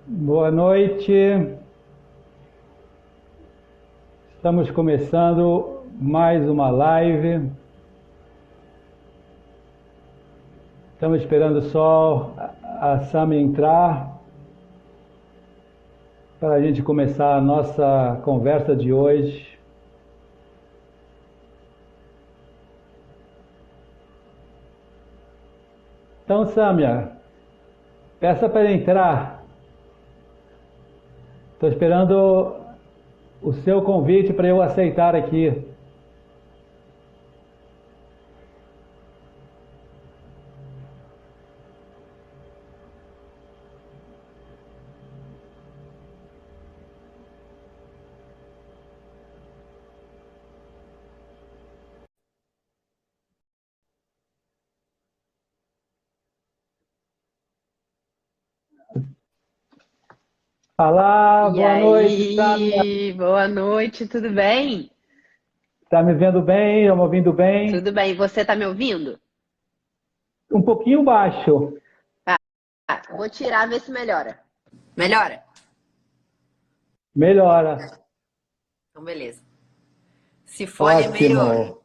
Boa noite. Estamos começando mais uma live. Estamos esperando só a Sami entrar para a gente começar a nossa conversa de hoje. Então, Samia, peça para entrar. Estou esperando o seu convite para eu aceitar aqui. Olá, E boa noite, Samia. aí, boa noite, tudo bem? Está me vendo bem? Está me ouvindo bem? Tudo bem, você tá me ouvindo? Um pouquinho baixo. Vou tirar, ver se melhora. Melhora? Melhora. Então, beleza. Se fone é meio. Ótimo.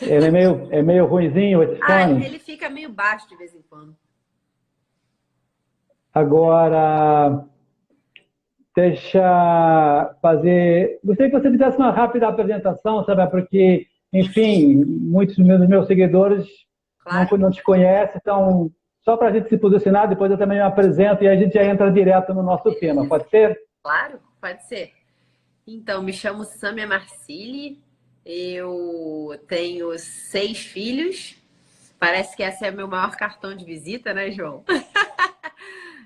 Ele é meio ruinzinho esse fone. Ele fica meio baixo de vez em quando. Agora, deixa fazer. Gostaria que você fizesse uma rápida apresentação, sabe? Porque, enfim, muitos dos meus seguidores Claro, não te conhecem, então, só para a gente se posicionar, depois eu também me apresento e a gente já entra direto no nosso tema, beleza. pode ser? Claro, pode ser. Então, me chamo Samia Marcili, eu tenho 6 filhos. Parece que esse é meu maior cartão de visita, né, João?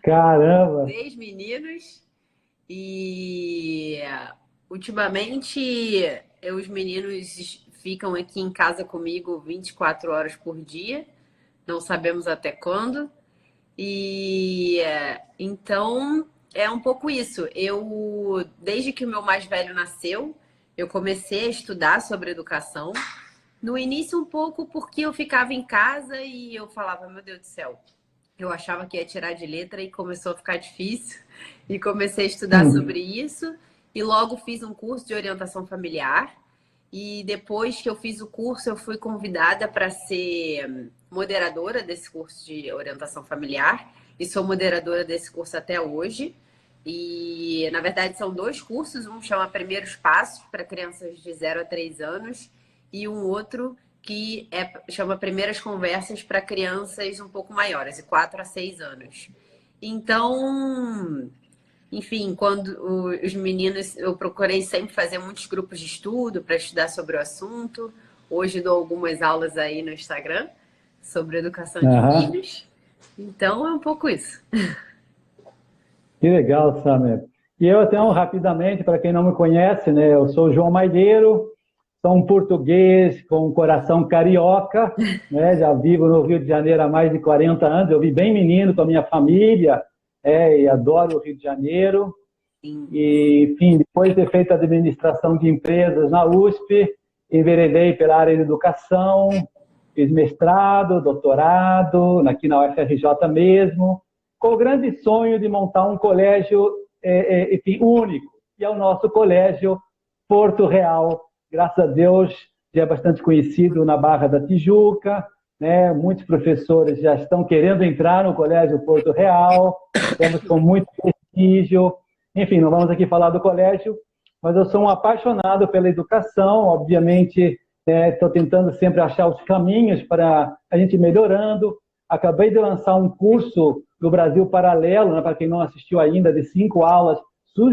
Caramba! 6 meninos. E ultimamente os meninos ficam aqui em casa comigo 24 horas por dia, não sabemos até quando. E então é um pouco isso. Eu, desde que o meu mais velho nasceu, eu comecei a estudar sobre educação. No início, um pouco porque eu ficava em casa e eu falava, meu Deus do céu, eu achava que ia tirar de letra e começou a ficar difícil. E comecei a estudar sobre isso. E logo fiz um curso de orientação familiar. E depois que eu fiz o curso, eu fui convidada para ser moderadora desse curso de orientação familiar. E sou moderadora desse curso até hoje. E, na verdade, são 2 cursos. Um chama Primeiros Passos para crianças de 0 a 3 anos. E um outro que chama Primeiras Conversas para crianças um pouco maiores, de 4 a 6 anos. Então, enfim, quando os meninos, eu procurei sempre fazer muitos grupos de estudo para estudar sobre o assunto. Hoje dou algumas aulas aí no Instagram sobre educação de Aham. filhos. Então, é um pouco isso. Que legal, Samer. E eu, então, rapidamente, para quem não me conhece, né, eu sou João Malheiro, sou um português com um coração carioca, né, já vivo no Rio de Janeiro há mais de 40 anos, eu vim bem menino com a minha família, e adoro o Rio de Janeiro. Sim. E, enfim, depois de ter feito administração de empresas na USP, enveredei pela área de educação, fiz mestrado, doutorado, aqui na UFRJ mesmo, com o grande sonho de montar um colégio, enfim, único, que é o nosso colégio Porto Real. Graças a Deus, já é bastante conhecido na Barra da Tijuca, né? Muitos professores já estão querendo entrar no colégio Porto Real, estamos com muito prestígio. Enfim, não vamos aqui falar do colégio, mas eu sou um apaixonado pela educação, obviamente estou tentando sempre achar os caminhos para a gente ir melhorando. Acabei de lançar um curso do Brasil Paralelo, né, para quem não assistiu ainda, de 5 aulas,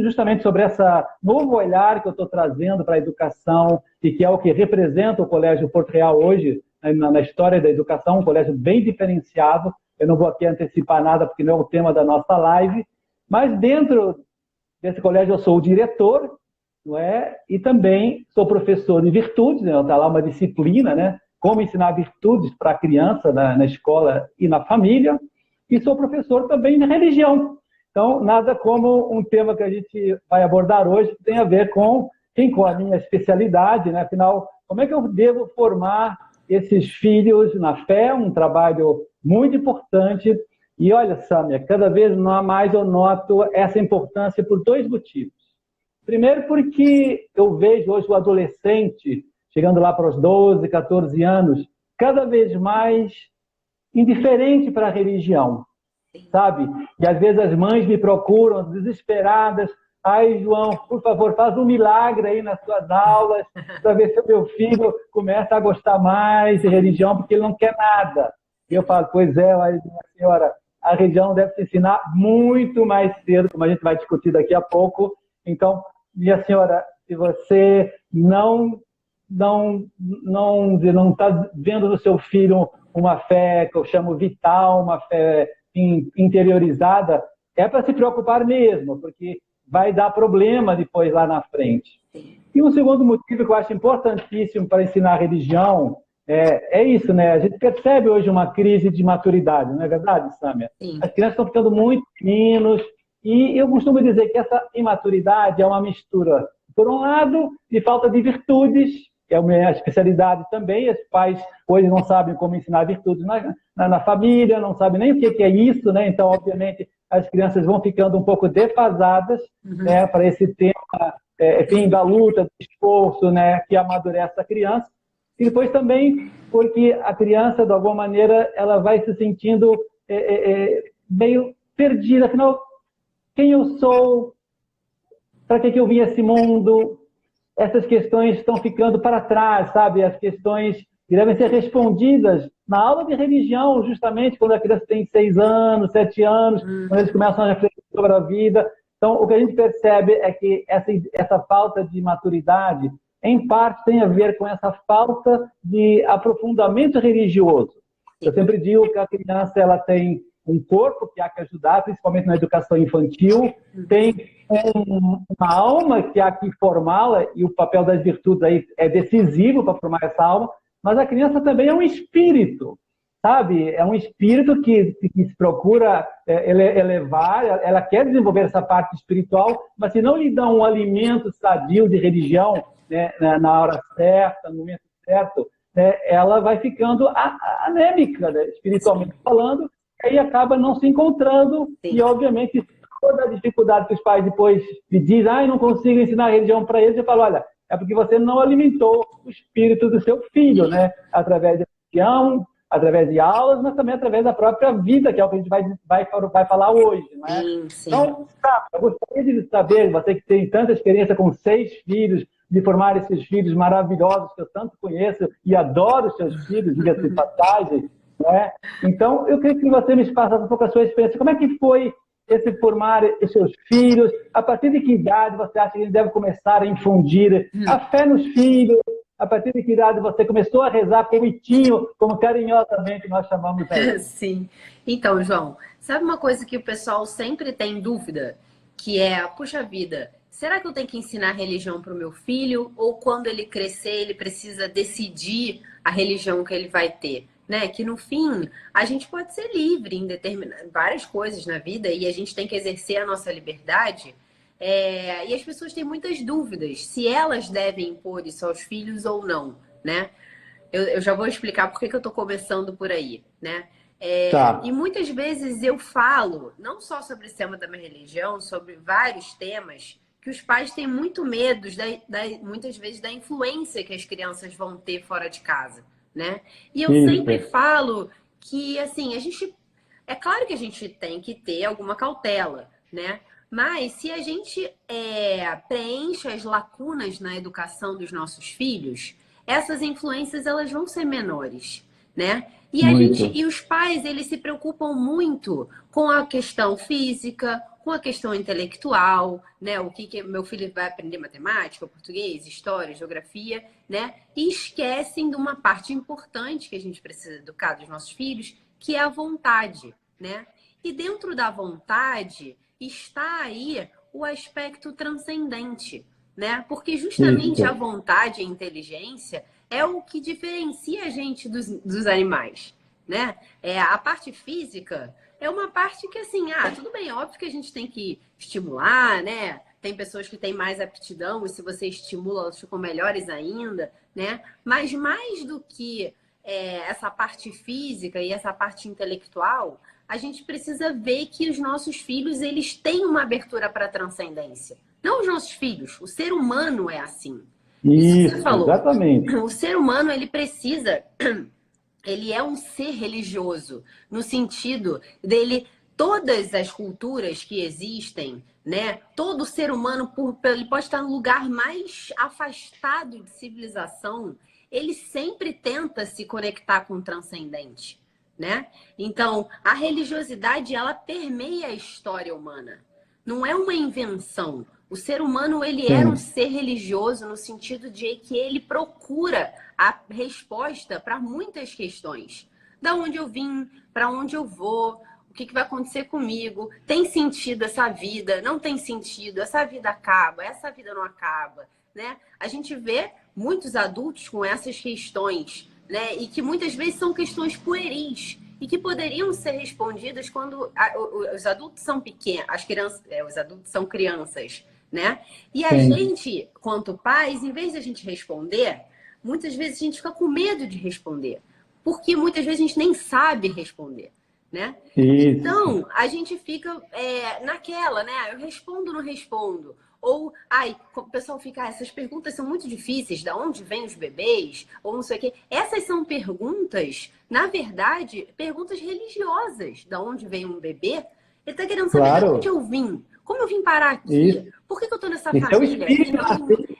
justamente sobre esse novo olhar que eu estou trazendo para a educação e que é o que representa o Colégio Porto Real hoje, né, na história da educação, um colégio bem diferenciado. Eu não vou aqui antecipar nada, porque não é o tema da nossa live, mas dentro desse colégio eu sou o diretor, não é? E também sou professor de virtudes, né? Está lá uma disciplina, né? Como ensinar virtudes para a criança na escola e na família, e sou professor também de religião. Então, nada como um tema que a gente vai abordar hoje que tem a ver com a minha especialidade, né? Afinal, como é que eu devo formar esses filhos na fé, um trabalho muito importante, E olha, Sâmia, cada vez mais eu noto essa importância por dois motivos. Primeiro porque eu vejo hoje o adolescente, chegando lá para os 12, 14 anos, cada vez mais indiferente para a religião, sabe? E às vezes as mães me procuram desesperadas. Ai, João, por favor, faz um milagre aí nas suas aulas para ver se o meu filho começa a gostar mais de religião, porque ele não quer nada. E eu falo, pois é, mas, minha senhora, a religião deve se ensinar muito mais cedo, como a gente vai discutir daqui a pouco. Então, minha senhora, se você não está vendo no seu filho uma fé que eu chamo vital, uma fé interiorizada, é para se preocupar mesmo, porque vai dar problema depois lá na frente. E um segundo motivo que eu acho importantíssimo para ensinar religião é isso, né? A gente percebe hoje uma crise de maturidade, não é verdade, Sâmia? Sim. As crianças estão ficando muito meninos e eu costumo dizer que essa imaturidade é uma mistura, por um lado, de falta de virtudes, que é a minha especialidade também. Os pais hoje não sabem como ensinar virtudes na família, não sabem nem o que é isso, né? Então, obviamente, as crianças vão ficando um pouco defasadas, né, para esse tema, enfim, da luta, do esforço, né, que amadurece a criança. E depois também porque a criança, de alguma maneira, ela vai se sentindo meio perdida. Afinal, quem eu sou? Para que eu vim a esse mundo? Essas questões estão ficando para trás, sabe? As questões que devem ser respondidas na aula de religião, justamente quando a criança tem 6 anos, 7 anos, quando eles começam a refletir sobre a vida. Então, o que a gente percebe é que essa falta de maturidade, em parte, tem a ver com essa falta de aprofundamento religioso. Eu sempre digo que a criança ela tem um corpo que há que ajudar, principalmente na educação infantil, tem uma alma que há que formá-la, e o papel das virtudes aí é decisivo para formar essa alma, mas a criança também é um espírito, sabe? É um espírito que se procura elevar, ela quer desenvolver essa parte espiritual, mas se não lhe dá um alimento sadio de religião, né, na hora certa, no momento certo, né, ela vai ficando anêmica, né, espiritualmente falando, e aí acaba não se encontrando. Sim. E, obviamente, toda a dificuldade que os pais depois me dizem, não consigo ensinar a religião para eles, eu falo, olha, é porque você não alimentou o espírito do seu filho, né? Através de religião, através de aulas, mas também através da própria vida, que é o que a gente vai falar hoje, não é? Sim. Então, eu gostaria de saber, você que tem tanta experiência com 6 filhos, de formar esses filhos maravilhosos que eu tanto conheço e adoro seus filhos, diga-se de passagem, né? Então, eu queria que você me passasse um pouco a sua experiência. Como é que foi esse formar os seus filhos? A partir de que idade você acha que ele deve começar a infundir a fé nos filhos? A partir de que idade você começou a rezar com o Itinho, como carinhosamente nós chamamos ele? Sim. Então, João, sabe uma coisa que o pessoal sempre tem dúvida? Que é, puxa vida, será que eu tenho que ensinar religião para o meu filho? Ou quando ele crescer, ele precisa decidir a religião que ele vai ter? Né? Que no fim, a gente pode ser livre em várias coisas na vida e a gente tem que exercer a nossa liberdade. E as pessoas têm muitas dúvidas se elas devem impor isso aos filhos ou não, né? Eu já vou explicar por que eu estou começando por aí, né? Tá. E muitas vezes eu falo, não só sobre esse tema da minha religião, sobre vários temas, que os pais têm muito medo, muitas vezes, da influência que as crianças vão ter fora de casa, né? E eu sempre falo que, assim, é claro que a gente tem que ter alguma cautela, né? Mas se a gente preenche as lacunas na educação dos nossos filhos, essas influências elas vão ser menores, né? E os pais, eles se preocupam muito com a questão física, com a questão intelectual, né? O que meu filho vai aprender matemática, português, história, geografia, né? E esquecem de uma parte importante que a gente precisa educar dos nossos filhos, que é a vontade, né? E dentro da vontade está aí o aspecto transcendente, né? Porque justamente a vontade e a inteligência é o que diferencia a gente dos animais, né? A parte física é uma parte que, assim, tudo bem, óbvio que a gente tem que estimular, né? Tem pessoas que têm mais aptidão e se você estimula, elas ficam melhores ainda, né? Mas mais do que essa parte física e essa parte intelectual, a gente precisa ver que os nossos filhos, eles têm uma abertura para a transcendência. Não os nossos filhos, o ser humano é assim. Isso que você falou. Exatamente. O ser humano, ele precisa, ele é um ser religioso, no sentido dele, todas as culturas que existem, né? Todo ser humano, ele pode estar no lugar mais afastado de civilização, ele sempre tenta se conectar com o transcendente, né? Então, a religiosidade, ela permeia a história humana. Não é uma invenção. O ser humano, ele era um ser religioso no sentido de que ele procura a resposta para muitas questões. Da onde eu vim, para onde eu vou, o que vai acontecer comigo, tem sentido essa vida, não tem sentido, essa vida acaba, essa vida não acaba, né? A gente vê muitos adultos com essas questões, né? E que muitas vezes são questões pueris e que poderiam ser respondidas quando os adultos são pequenos, as crianças, os adultos são crianças, né? E a gente, quanto pais, em vez de a gente responder, muitas vezes a gente fica com medo de responder, porque muitas vezes a gente nem sabe responder, né? Então, a gente fica naquela, né? Eu respondo, não respondo. Ou, o pessoal fica, essas perguntas são muito difíceis, da onde vêm os bebês? Ou não sei o quê. Essas são perguntas, na verdade, perguntas religiosas. Da onde vem um bebê? Ele está querendo saber de onde eu vim. Como eu vim parar aqui? Por que eu estou nessa família?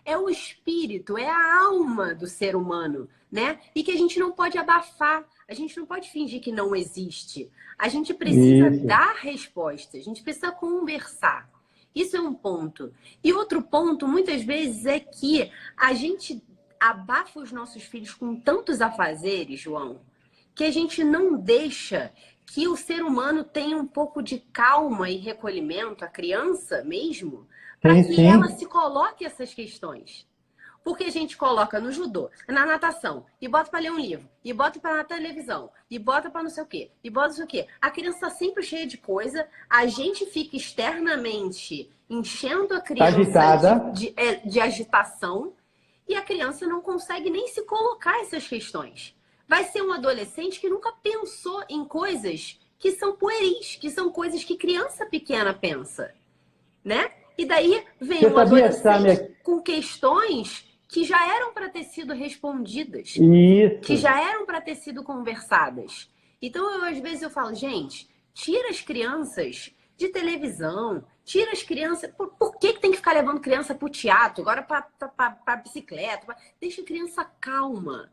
É o espírito, é a alma do ser humano, né? E que a gente não pode abafar, a gente não pode fingir que não existe. A gente precisa dar respostas, a gente precisa conversar. Isso é um ponto. E outro ponto, muitas vezes, é que a gente abafa os nossos filhos com tantos afazeres, João, que a gente não deixa que o ser humano tenha um pouco de calma e recolhimento, a criança mesmo, para que ela se coloque essas questões. Porque a gente coloca no judô, na natação, e bota para ler um livro, e bota para na televisão, e bota para não sei o quê, e bota não sei o quê. A criança está sempre cheia de coisa, a gente fica externamente enchendo a criança de agitação, e a criança não consegue nem se colocar essas questões. Vai ser um adolescente que nunca pensou em coisas que são pueris, que são coisas que criança pequena pensa, né? E daí vem um adolescente com questões que já eram para ter sido respondidas, que já eram para ter sido conversadas. Então, às vezes eu falo, gente, tira as crianças de televisão, tira as crianças... Por que tem que ficar levando criança para o teatro, agora para bicicleta? Deixa a criança calma.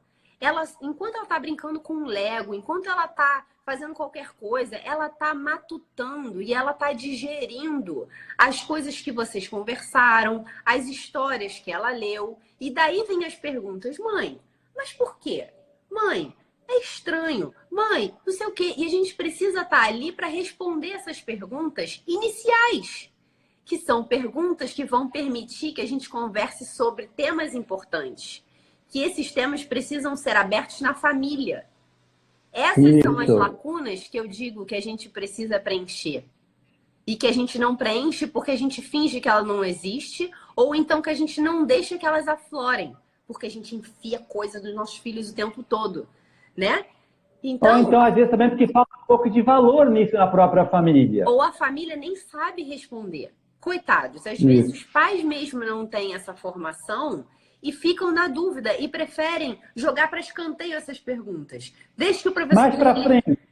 Enquanto ela está brincando com o Lego, enquanto ela está fazendo qualquer coisa, ela está matutando e ela está digerindo as coisas que vocês conversaram, as histórias que ela leu. E daí vem as perguntas, mãe, mas por quê? Mãe, é estranho. Mãe, não sei o quê. E a gente precisa estar ali para responder essas perguntas iniciais, que são perguntas que vão permitir que a gente converse sobre temas importantes. Que esses temas precisam ser abertos na família. Essas são as lacunas que eu digo que a gente precisa preencher. E que a gente não preenche porque a gente finge que ela não existe, ou então que a gente não deixa que elas aflorem, porque a gente enfia coisa dos nossos filhos o tempo todo, né? Então, ou então, às vezes, também porque falta um pouco de valor nisso na própria família. Ou a família nem sabe responder. Coitados, às vezes os pais mesmo não têm essa formação e ficam na dúvida e preferem jogar para escanteio essas perguntas. Deixa que o professor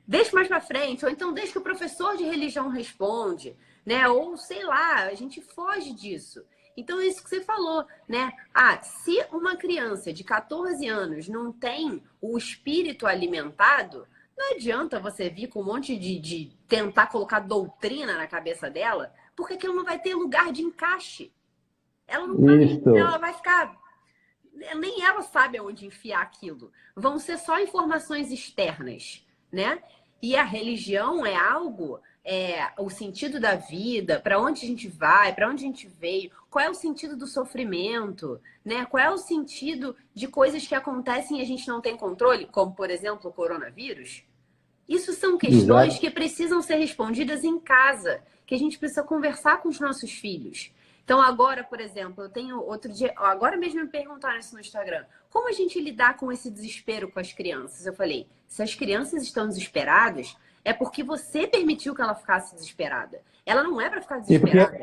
deixa mais para frente, ou então deixa que o professor de religião responde, né? Ou sei lá, a gente foge disso. Então é isso que você falou, né? Se uma criança de 14 anos não tem o espírito alimentado, não adianta você vir com um monte de tentar colocar doutrina na cabeça dela, porque aquilo não vai ter lugar de encaixe. Ela não vai, ela vai ficar... Nem ela sabe aonde enfiar aquilo. Vão ser só informações externas, né? E a religião é algo, o sentido da vida, para onde a gente vai, para onde a gente veio, qual é o sentido do sofrimento, né? Qual é o sentido de coisas que acontecem e a gente não tem controle, como, por exemplo, o coronavírus? Isso são questões que precisam ser respondidas em casa, que a gente precisa conversar com os nossos filhos. Então, agora, por exemplo, eu tenho outro dia... Agora mesmo me perguntaram isso no Instagram. Como a gente lidar com esse desespero com as crianças? Eu falei, se as crianças estão desesperadas, É porque você permitiu que ela ficasse desesperada. Ela não é para ficar E desesperada.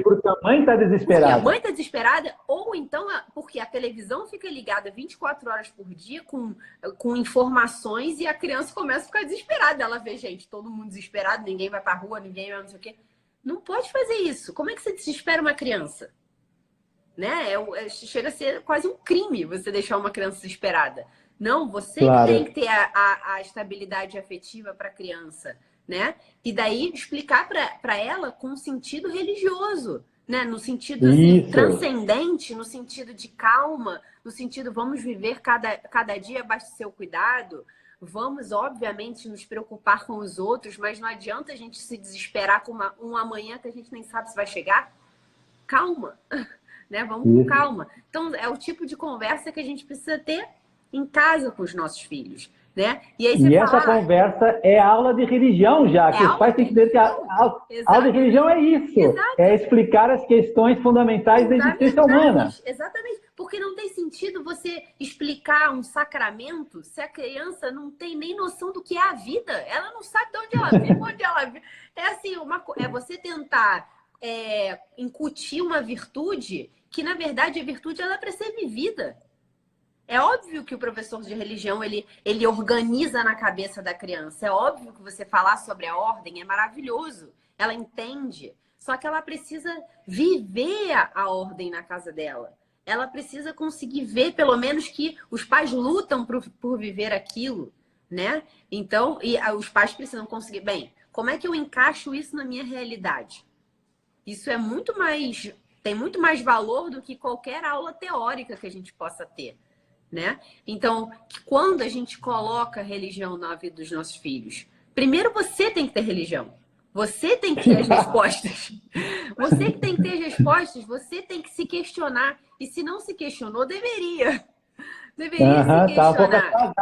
porque a mãe está Porque a desesperada. mãe está desesperada, ou então porque a televisão fica ligada 24 horas por dia com informações e a criança começa a ficar desesperada. Ela vê, gente, todo mundo desesperado, ninguém vai pra rua, ninguém vai não sei o quê. Não pode fazer isso. Como é que você desespera uma criança? Né? Chega a ser quase um crime você deixar uma criança desesperada. Não, você que tem que ter a estabilidade afetiva para a criança, né? E daí explicar para ela com sentido religioso, né? No sentido assim, transcendente, no sentido de calma, no sentido vamos viver cada dia abaixo do seu cuidado, vamos, obviamente, nos preocupar com os outros, mas não adianta a gente se desesperar com um amanhã que a gente nem sabe se vai chegar. Calma, né? Vamos com calma. Então, é o tipo de conversa que a gente precisa ter em casa com os nossos filhos, né? E aí você essa conversa é aula de religião já, que os pais têm que entender que a aula de religião é isso. Exato. É explicar as questões fundamentais da existência humana. Exatamente. Porque não tem sentido você explicar um sacramento se a criança não tem nem noção do que é a vida. Ela não sabe de onde ela vive, onde ela vive. É assim, é você tentar incutir uma virtude que, na verdade, a virtude ela é para ser vivida. É óbvio que o professor de religião, ele organiza na cabeça da criança. É óbvio que você falar sobre a ordem é maravilhoso. Ela entende. Só que ela precisa viver a ordem na casa dela. Ela precisa conseguir ver, pelo menos, que os pais lutam por viver aquilo, né? Então, os pais precisam conseguir... Bem, como é que eu encaixo isso na minha realidade? Isso é muito mais... Tem muito mais valor do que qualquer aula teórica que a gente possa ter. Né? Então, quando a gente coloca religião na vida dos nossos filhos, primeiro você tem que ter religião. Você tem que ter as respostas. Você que tem que ter as respostas, você tem que se questionar. E se não se questionou, deveria. Deveria se questionar.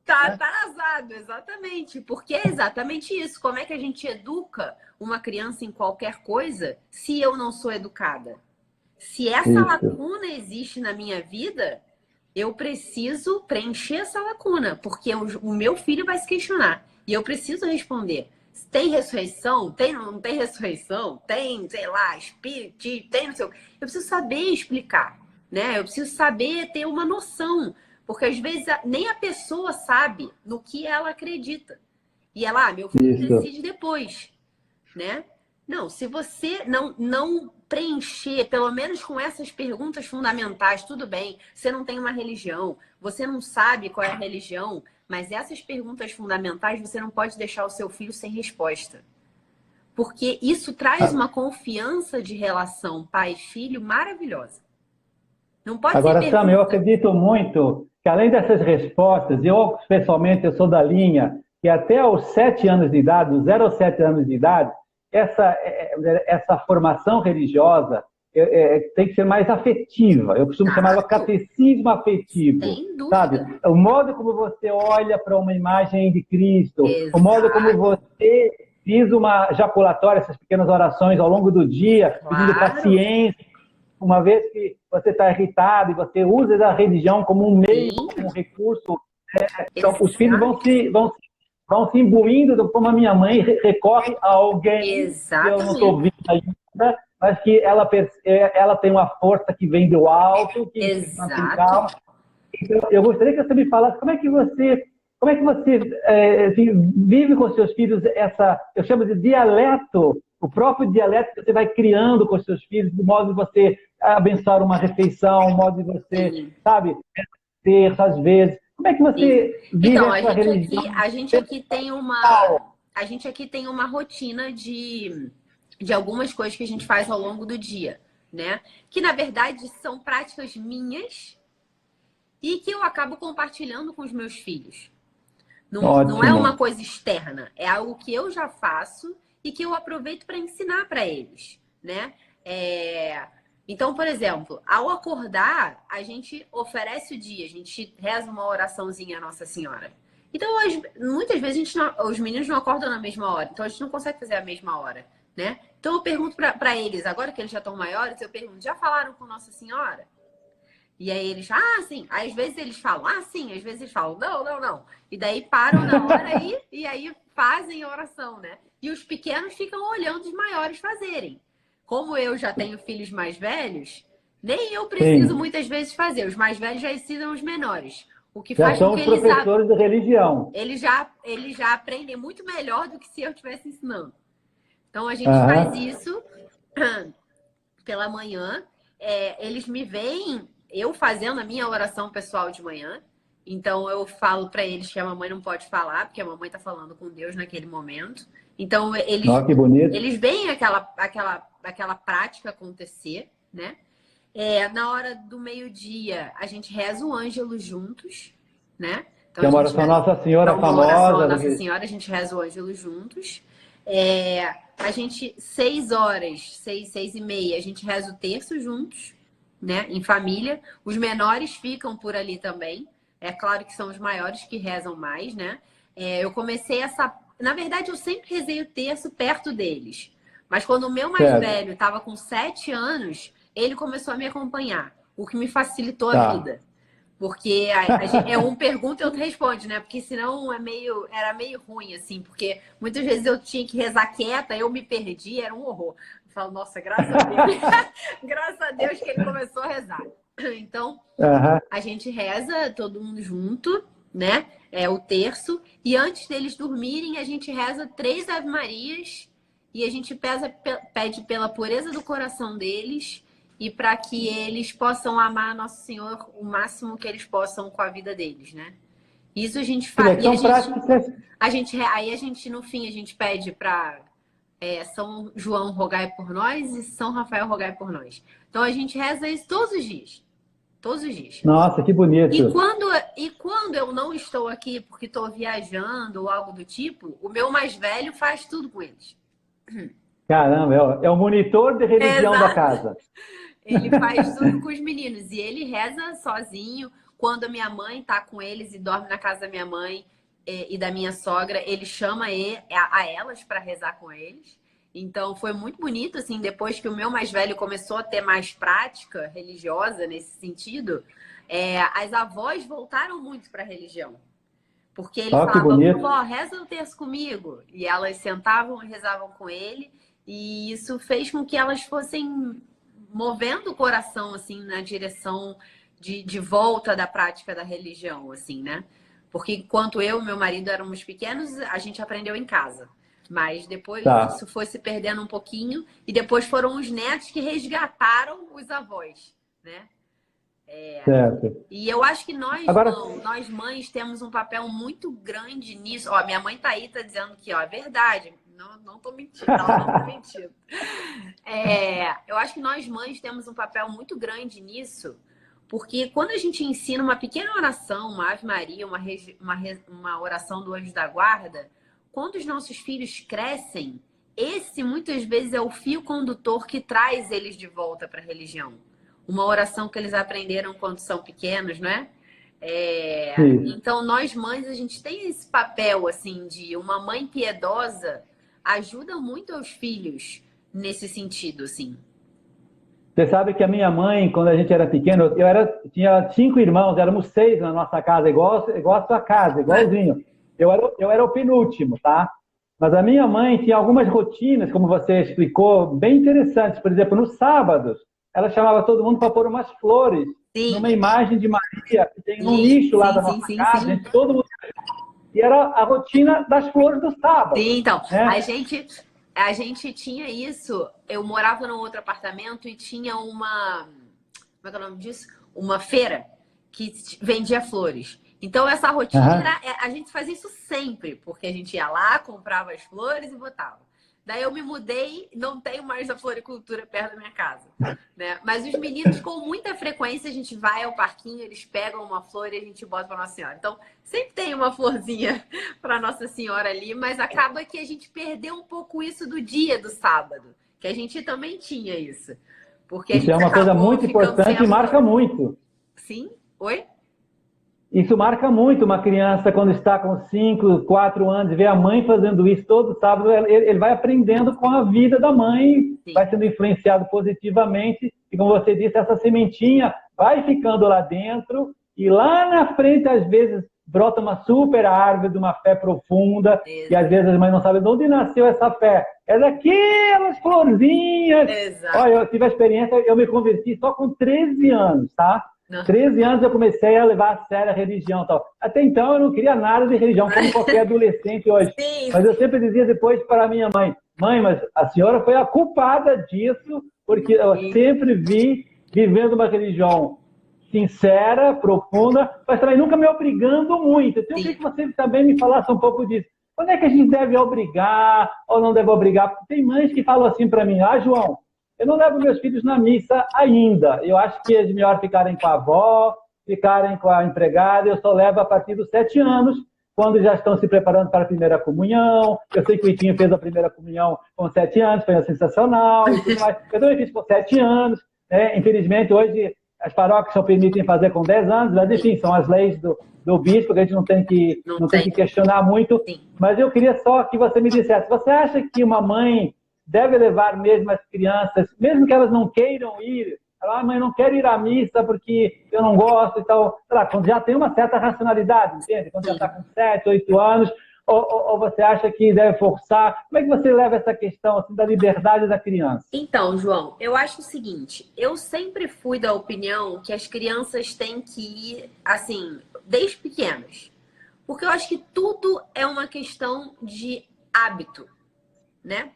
Tá atrasado, exatamente. Porque é exatamente isso. Como é que a gente educa uma criança em qualquer coisa se eu não sou educada? Se essa lacuna existe na minha vida... Eu preciso preencher essa lacuna, porque o meu filho vai se questionar. E eu preciso responder. Tem ressurreição? Não tem ressurreição? Tem, sei lá, espírito? Tem não sei o quê. Eu preciso saber explicar, né? Eu preciso saber ter uma noção. Porque às vezes nem a pessoa sabe no que ela acredita. E ela, meu filho decide depois, né? Não, se você não preencher, pelo menos com essas perguntas fundamentais, tudo bem, você não tem uma religião, você não sabe qual é a religião, mas essas perguntas fundamentais você não pode deixar o seu filho sem resposta. Porque isso traz uma confiança de relação pai-filho maravilhosa. Não pode Agora, ser Sam, eu acredito muito que além dessas respostas, pessoalmente, eu sou da linha que até aos 7 anos de idade, dos 0 aos 7 anos de idade, essa formação religiosa tem que ser mais afetiva. Eu costumo chamar de catecismo afetivo. Sem dúvida. Sabe? O modo como você olha para uma imagem de Cristo, o modo como você diz uma jaculatória, essas pequenas orações ao longo do dia, pedindo paciência. Uma vez que você está irritado e você usa a religião como um meio, como um recurso, então os filhos vão se imbuindo, como a minha mãe recorre a alguém que eu não estou vendo ainda, mas que ela tem uma força que vem do alto, que mantém calma. Então, eu gostaria que você me falasse como é que você assim, vive com seus filhos eu chamo de dialeto, o próprio dialeto que você vai criando com seus filhos, do modo de você abençoar uma refeição, o modo de você, sabe, ter às vezes. Como é que você vive essa religião? A gente aqui tem uma rotina de algumas coisas que a gente faz ao longo do dia, né? Que, na verdade, são práticas minhas e que eu acabo compartilhando com os meus filhos. Não é uma coisa externa, é algo que eu já faço e que eu aproveito para ensinar para eles, né? Então, por exemplo, ao acordar, a gente oferece o dia, a gente reza uma oraçãozinha à Nossa Senhora. Então, muitas vezes os meninos não acordam na mesma hora, então a gente não consegue fazer a mesma hora, né? Então eu pergunto para eles, agora que eles já estão maiores, eu pergunto, já falaram com Nossa Senhora? E aí eles, sim. Aí, às vezes eles falam, sim. Às vezes eles falam, não. E daí param na hora e aí fazem a oração, né? E os pequenos ficam olhando os maiores fazerem. Como eu já tenho filhos mais velhos, nem eu preciso muitas vezes fazer. Os mais velhos já ensinam os menores. O que Já faz são com que os eles professores de religião. eles já aprendem muito melhor do que se eu estivesse ensinando. Então a gente faz isso pela manhã. Eles me veem eu fazendo a minha oração pessoal de manhã. Então eu falo para eles que a mamãe não pode falar, porque a mamãe está falando com Deus naquele momento. Então Que bonito. eles veem aquela prática acontecer, né? Na hora do meio-dia, a gente reza o Ângelo juntos, né? Então, é uma oração Nossa Senhora famosa. Uma oração Nossa Senhora, a gente reza o Ângelo juntos. A gente, 6 horas, 6h30, a gente reza o terço juntos, né? Em família. Os menores ficam por ali também. É claro que são os maiores que rezam mais, né? Eu comecei Na verdade, eu sempre rezei o terço perto deles. Mas quando o meu mais velho estava com 7 anos, ele começou a me acompanhar, o que me facilitou a vida. Porque um pergunta e outro responde, né? Porque senão era meio ruim, assim. Porque muitas vezes eu tinha que rezar quieta, eu me perdi, era um horror. Eu falo, nossa, graças a Deus. Graças a Deus que ele começou a rezar. Então, a gente reza todo mundo junto, né? O terço. E antes deles dormirem, a gente reza 3 Ave-Marias e a gente pede pela pureza do coração deles e para que eles possam amar Nosso Senhor o máximo que eles possam com a vida deles, né? Isso a gente faz. Aí a gente, no fim, a gente pede para São João rogai por nós e São Rafael rogai por nós. Então a gente reza isso todos os dias. Todos os dias. Nossa, que bonito. E quando eu não estou aqui porque estou viajando ou algo do tipo, o meu mais velho faz tudo com eles. Caramba, é o monitor de religião da casa. Ele faz tudo com os meninos. E ele reza sozinho. Quando a minha mãe está com eles e dorme na casa da minha mãe e da minha sogra, ele chama a elas para rezar com eles. Então, foi muito bonito, assim, depois que o meu mais velho começou a ter mais prática religiosa nesse sentido, as avós voltaram muito para a religião. Porque ele falava, vó, reza o terço comigo. E elas sentavam e rezavam com ele. E isso fez com que elas fossem movendo o coração, assim, na direção de volta da prática da religião, assim, né? Porque enquanto eu e meu marido éramos pequenos, a gente aprendeu em casa. Mas depois isso foi se perdendo um pouquinho. E depois foram os netos que resgataram os avós, né? Certo. E eu acho que nós mães temos um papel muito grande nisso. Ó, minha mãe tá aí, tá dizendo que é verdade. Não tô mentindo, ela não tá mentindo. Eu acho que nós mães temos um papel muito grande nisso. Porque quando a gente ensina uma pequena oração, uma Ave Maria, uma oração do Anjo da Guarda, quando os nossos filhos crescem, esse muitas vezes é o fio condutor que traz eles de volta para a religião. Uma oração que eles aprenderam quando são pequenos, não é? Então, nós mães, a gente tem esse papel, assim, de uma mãe piedosa ajuda muito aos filhos nesse sentido, assim. Você sabe que a minha mãe, quando a gente era pequeno, tinha 5 irmãos, éramos 6 na nossa casa, igual a sua casa, igualzinho. Eu era o penúltimo, tá? Mas a minha mãe tinha algumas rotinas, como você explicou, bem interessantes. Por exemplo, nos sábados, ela chamava todo mundo para pôr umas flores numa imagem de Maria, que tem um nicho lá da nossa casa, gente, todo mundo... E era a rotina das flores do sábado. Sim, então, a gente tinha isso. Eu morava num outro apartamento e tinha uma... Como é que é o nome disso? Uma feira que vendia flores. Então, essa rotina, a gente fazia isso sempre, porque a gente ia lá, comprava as flores e botava. Daí eu me mudei, não tenho mais a floricultura perto da minha casa, né? Mas os meninos, com muita frequência, a gente vai ao parquinho, eles pegam uma flor e a gente bota para Nossa Senhora. Então, sempre tem uma florzinha para Nossa Senhora ali, mas acaba que a gente perdeu um pouco isso do dia do sábado, que a gente também tinha isso. Porque isso é uma coisa muito importante e marca muito. Sim? Oi? Isso marca muito uma criança quando está com 5, 4 anos, vê a mãe fazendo isso todo sábado, ele vai aprendendo com a vida da mãe, sim, vai sendo influenciado positivamente, e como você disse, essa sementinha vai ficando lá dentro, e lá na frente, às vezes, brota uma super árvore de uma fé profunda, e às vezes as mães não sabem de onde nasceu essa fé. É daquelas florzinhas. Exato. Olha, eu tive a experiência, eu me converti só com 13 anos, tá? 13 anos eu comecei a levar a sério a religião. Tal. Até então eu não queria nada de religião, como qualquer adolescente hoje. Sim. Mas eu sempre dizia depois para a minha mãe, mãe, mas a senhora foi a culpada disso, porque eu sempre vi vivendo uma religião sincera, profunda, mas também nunca me obrigando muito. Então eu queria que você também me falasse um pouco disso. Quando é que a gente deve obrigar ou não deve obrigar? Porque tem mães que falam assim para mim, João, eu não levo meus filhos na missa ainda. Eu acho que é melhor ficarem com a avó, ficarem com a empregada. Eu só levo a partir dos 7 anos, quando já estão se preparando para a primeira comunhão. Eu sei que o Itinho fez a primeira comunhão com 7 anos, foi sensacional e tudo mais. Eu também fiz com 7 anos. Né? Infelizmente, hoje as paróquias só permitem fazer com 10 anos, mas enfim, são as leis do bispo, que a gente não tem que questionar muito. Sim. Mas eu queria só que você me dissesse, você acha que uma mãe deve levar mesmo as crianças, mesmo que elas não queiram ir, mãe, não quero ir à missa porque eu não gosto e tal, quando já tem uma certa racionalidade, entende? Quando já está com 7, 8 anos, ou você acha que deve forçar? Como é que você leva essa questão assim, da liberdade da criança? Então, João, eu acho o seguinte, eu sempre fui da opinião que as crianças têm que ir, assim, desde pequenas. Porque eu acho que tudo é uma questão de hábito, né?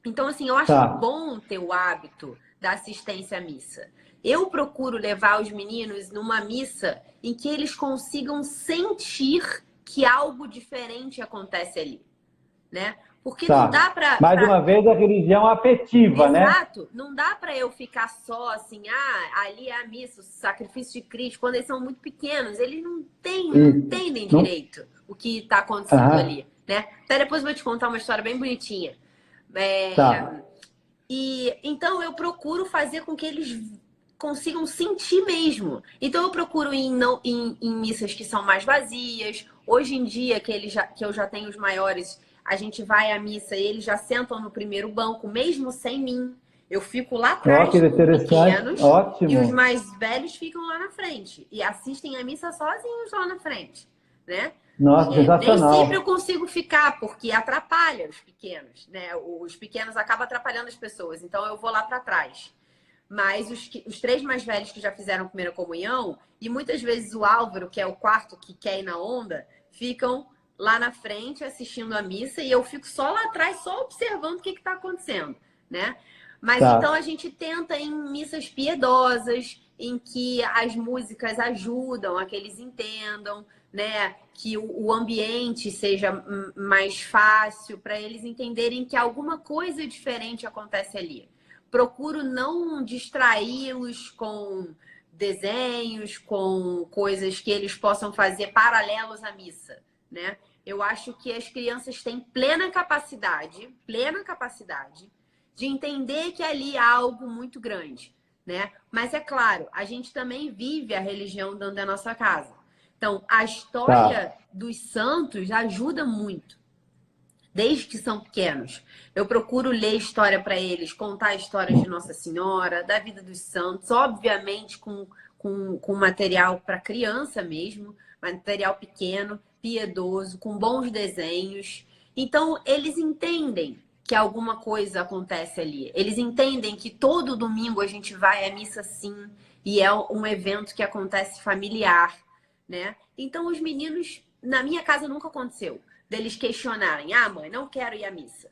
Então, assim, eu acho bom ter o hábito da assistência à missa. Eu procuro levar os meninos numa missa em que eles consigam sentir que algo diferente acontece ali, né? Porque não dá para... Mais uma vez, a religião afetiva, Exato. né? Exato. Não dá para eu ficar só assim, ali é a missa, o sacrifício de Cristo. Quando eles são muito pequenos, eles não entendem direito o que está acontecendo ali, né? Até depois eu vou te contar uma história bem bonitinha. E então eu procuro fazer com que eles consigam sentir mesmo. Então eu procuro ir em missas que são mais vazias. Hoje em dia, que eu já tenho os maiores, a gente vai à missa e eles já sentam no primeiro banco, mesmo sem mim. Eu fico lá atrás com os pequenos. Ótimo. E os mais velhos ficam lá na frente. E assistem a missa sozinhos lá na frente, né? Nossa, sensacional. Nem sempre eu consigo ficar, porque atrapalha os pequenos, né? Os pequenos acabam atrapalhando as pessoas, então eu vou lá para trás. Mas os 3 mais velhos que já fizeram a primeira comunhão, e muitas vezes o Álvaro, que é o quarto que quer ir na onda, ficam lá na frente assistindo a missa e eu fico só lá atrás, só observando o que está acontecendo, né? Mas então a gente tenta em missas piedosas, em que as músicas ajudam a que eles entendam, né? Que o ambiente seja mais fácil para eles entenderem que alguma coisa diferente acontece ali. Procuro não distraí-los com desenhos, com coisas que eles possam fazer paralelos à missa, né? Eu acho que as crianças têm plena capacidade de entender que ali há algo muito grande, né? Mas é claro, a gente também vive a religião dentro da nossa casa. Então, a história dos santos ajuda muito, desde que são pequenos. Eu procuro ler história para eles, contar histórias de Nossa Senhora, da vida dos santos, obviamente com material para criança mesmo, material pequeno, piedoso, com bons desenhos. Então, eles entendem que alguma coisa acontece ali. Eles entendem que todo domingo a gente vai à missa sim, e é um evento que acontece familiar, né? Então, os meninos, na minha casa nunca aconteceu deles questionarem, mãe, não quero ir à missa.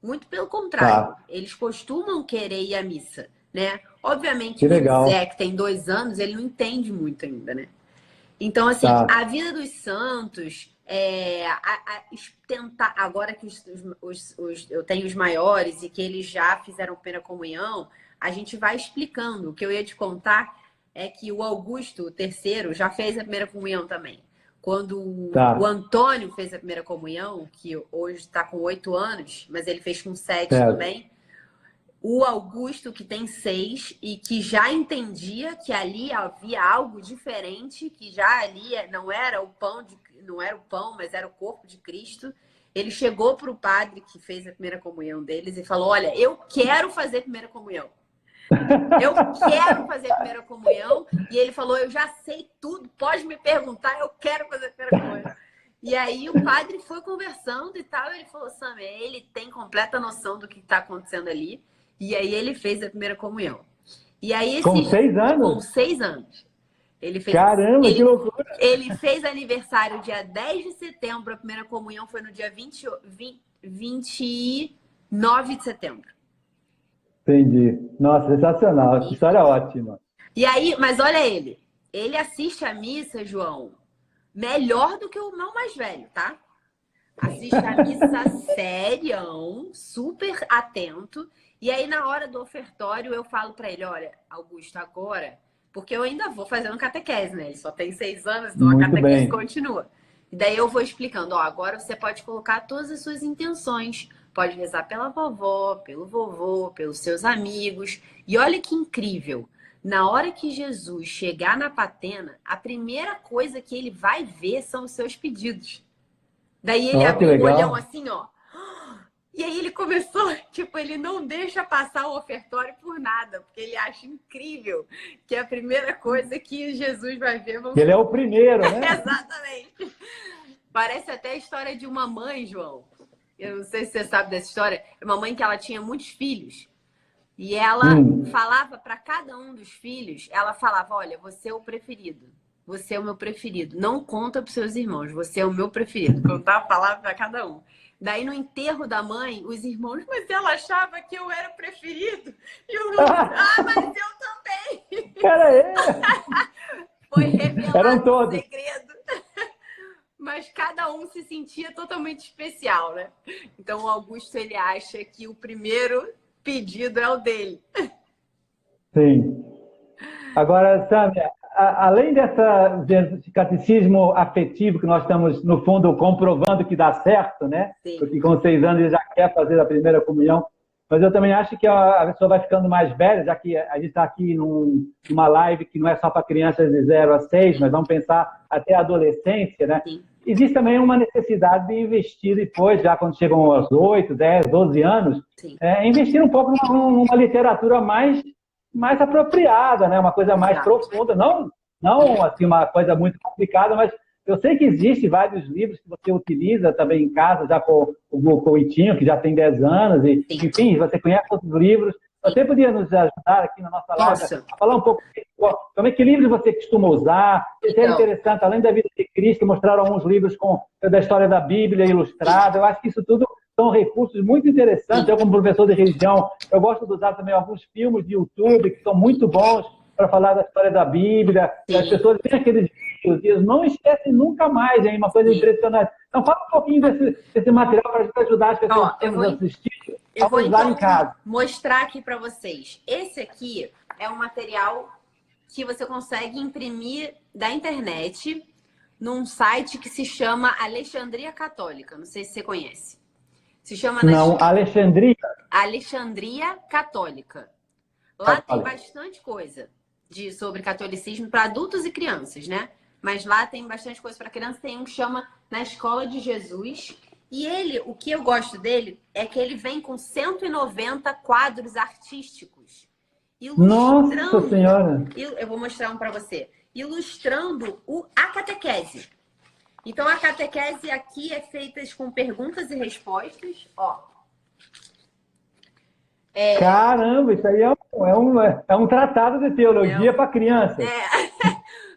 Muito pelo contrário, eles costumam querer ir à missa, né? Obviamente, o Zé, que tem 2 anos, ele não entende muito ainda, né? Então, assim, a vida dos santos, tentar, agora que eu tenho os maiores e que eles já fizeram primeira comunhão, a gente vai explicando. O que eu ia te contar é que o Augusto, o terceiro, já fez a primeira comunhão também. Quando o Antônio fez a primeira comunhão, que hoje está com 8 anos, mas ele fez com 7 também, o Augusto, que tem 6 e que já entendia que ali havia algo diferente, que já ali não era o pão, mas era o corpo de Cristo. Ele chegou para o padre que fez a primeira comunhão deles e falou: olha, eu quero fazer a primeira comunhão. Eu quero fazer a primeira comunhão. E ele falou, eu já sei tudo, pode me perguntar, eu quero fazer a primeira comunhão. E aí o padre foi conversando e tal, e ele falou, Sam, ele tem completa noção do que está acontecendo ali. E aí ele fez a primeira comunhão. E aí Com 6 anos? Com 6 anos. Ele fez, Caramba, que loucura! Ele fez aniversário dia 10 de setembro, a primeira comunhão foi no dia 29 de setembro. Entendi. Nossa, sensacional. Essa história é ótima. E aí, mas olha ele. Ele assiste a missa, João, melhor do que o meu mais velho, tá? Assiste a missa serião, super atento. E aí, na hora do ofertório, eu falo pra ele, olha, Augusto, agora... Porque eu ainda vou fazendo catequese, né? Ele só tem 6 anos, então Muito a catequese bem. continua. E daí eu vou explicando, ó, agora você pode colocar todas as suas intenções. Pode rezar pela vovó, pelo vovô, pelos seus amigos. E olha que incrível. Na hora que Jesus chegar na patena, a primeira coisa que ele vai ver são os seus pedidos. Daí ele abriu um olhão assim, ó. E aí ele começou, tipo, ele não deixa passar o ofertório por nada, porque ele acha incrível que a primeira coisa que Jesus vai ver... Ele é o primeiro, né? Exatamente. Parece até a história de uma mãe, João. Eu não sei se você sabe dessa história. É uma mãe que ela tinha muitos filhos. E ela falava para cada um dos filhos, ela falava, olha, você é o preferido. Você é o meu preferido. Não conta para os seus irmãos, você é o meu preferido. Contava a palavra para cada um. Daí, no enterro da mãe, os irmãos, mas ela achava que eu era o preferido. E eu não, mas eu também. Era ele. Foi revelado Eram todos. o segredo. Mas cada um se sentia totalmente especial, né? Então, o Augusto, ele acha que o primeiro pedido é o dele. Sim. Agora, Sâmia, além desse catecismo afetivo que nós estamos, no fundo, comprovando que dá certo, né? Sim. Porque com 6 anos ele já quer fazer a primeira comunhão. Mas eu também acho que a pessoa vai ficando mais velha, já que a gente está aqui numa live que não é só para crianças de 0 a 6, mas vamos pensar até a adolescência, né? Sim. Existe também uma necessidade de investir depois, já quando chegam aos 8, 10, 12 anos, investir um pouco numa literatura mais apropriada, né? Uma coisa mais profunda, não assim, uma coisa muito complicada, mas eu sei que existem vários livros que você utiliza também em casa, já com o Itinho, que já tem 10 anos, e, enfim, você conhece outros livros. Você podia nos ajudar aqui na nossa live a falar um pouco como é que livros você costuma usar? Seria interessante, além da vida de Cristo, mostrar alguns livros da história da Bíblia ilustrada. Eu acho que isso tudo são recursos muito interessantes. Eu, como professor de religião, eu gosto de usar também alguns filmes de YouTube que são muito bons para falar da história da Bíblia. As pessoas veem aqueles vídeos e eles não esquecem nunca mais, hein? Uma coisa impressionante. Então, fala um pouquinho desse material para a gente ajudar as pessoas que estão nos assistindo a usar em casa. Mostrar aqui para vocês. Esse aqui é um material que você consegue imprimir da internet num site que se chama Alexandria Católica. Não sei se você conhece. Se chama... Não, Alexandria? Alexandria Católica. Lá tem bastante coisa sobre catolicismo para adultos e crianças, né? Mas lá tem bastante coisa para crianças. Tem um que chama Na Escola de Jesus. E ele, o que eu gosto dele, é que ele vem com 190 quadros artísticos. Nossa Senhora! Eu vou mostrar um para você. Ilustrando a catequese. Então, a catequese aqui é feita com perguntas e respostas. Ó. Caramba, isso aí é um tratado de teologia para crianças.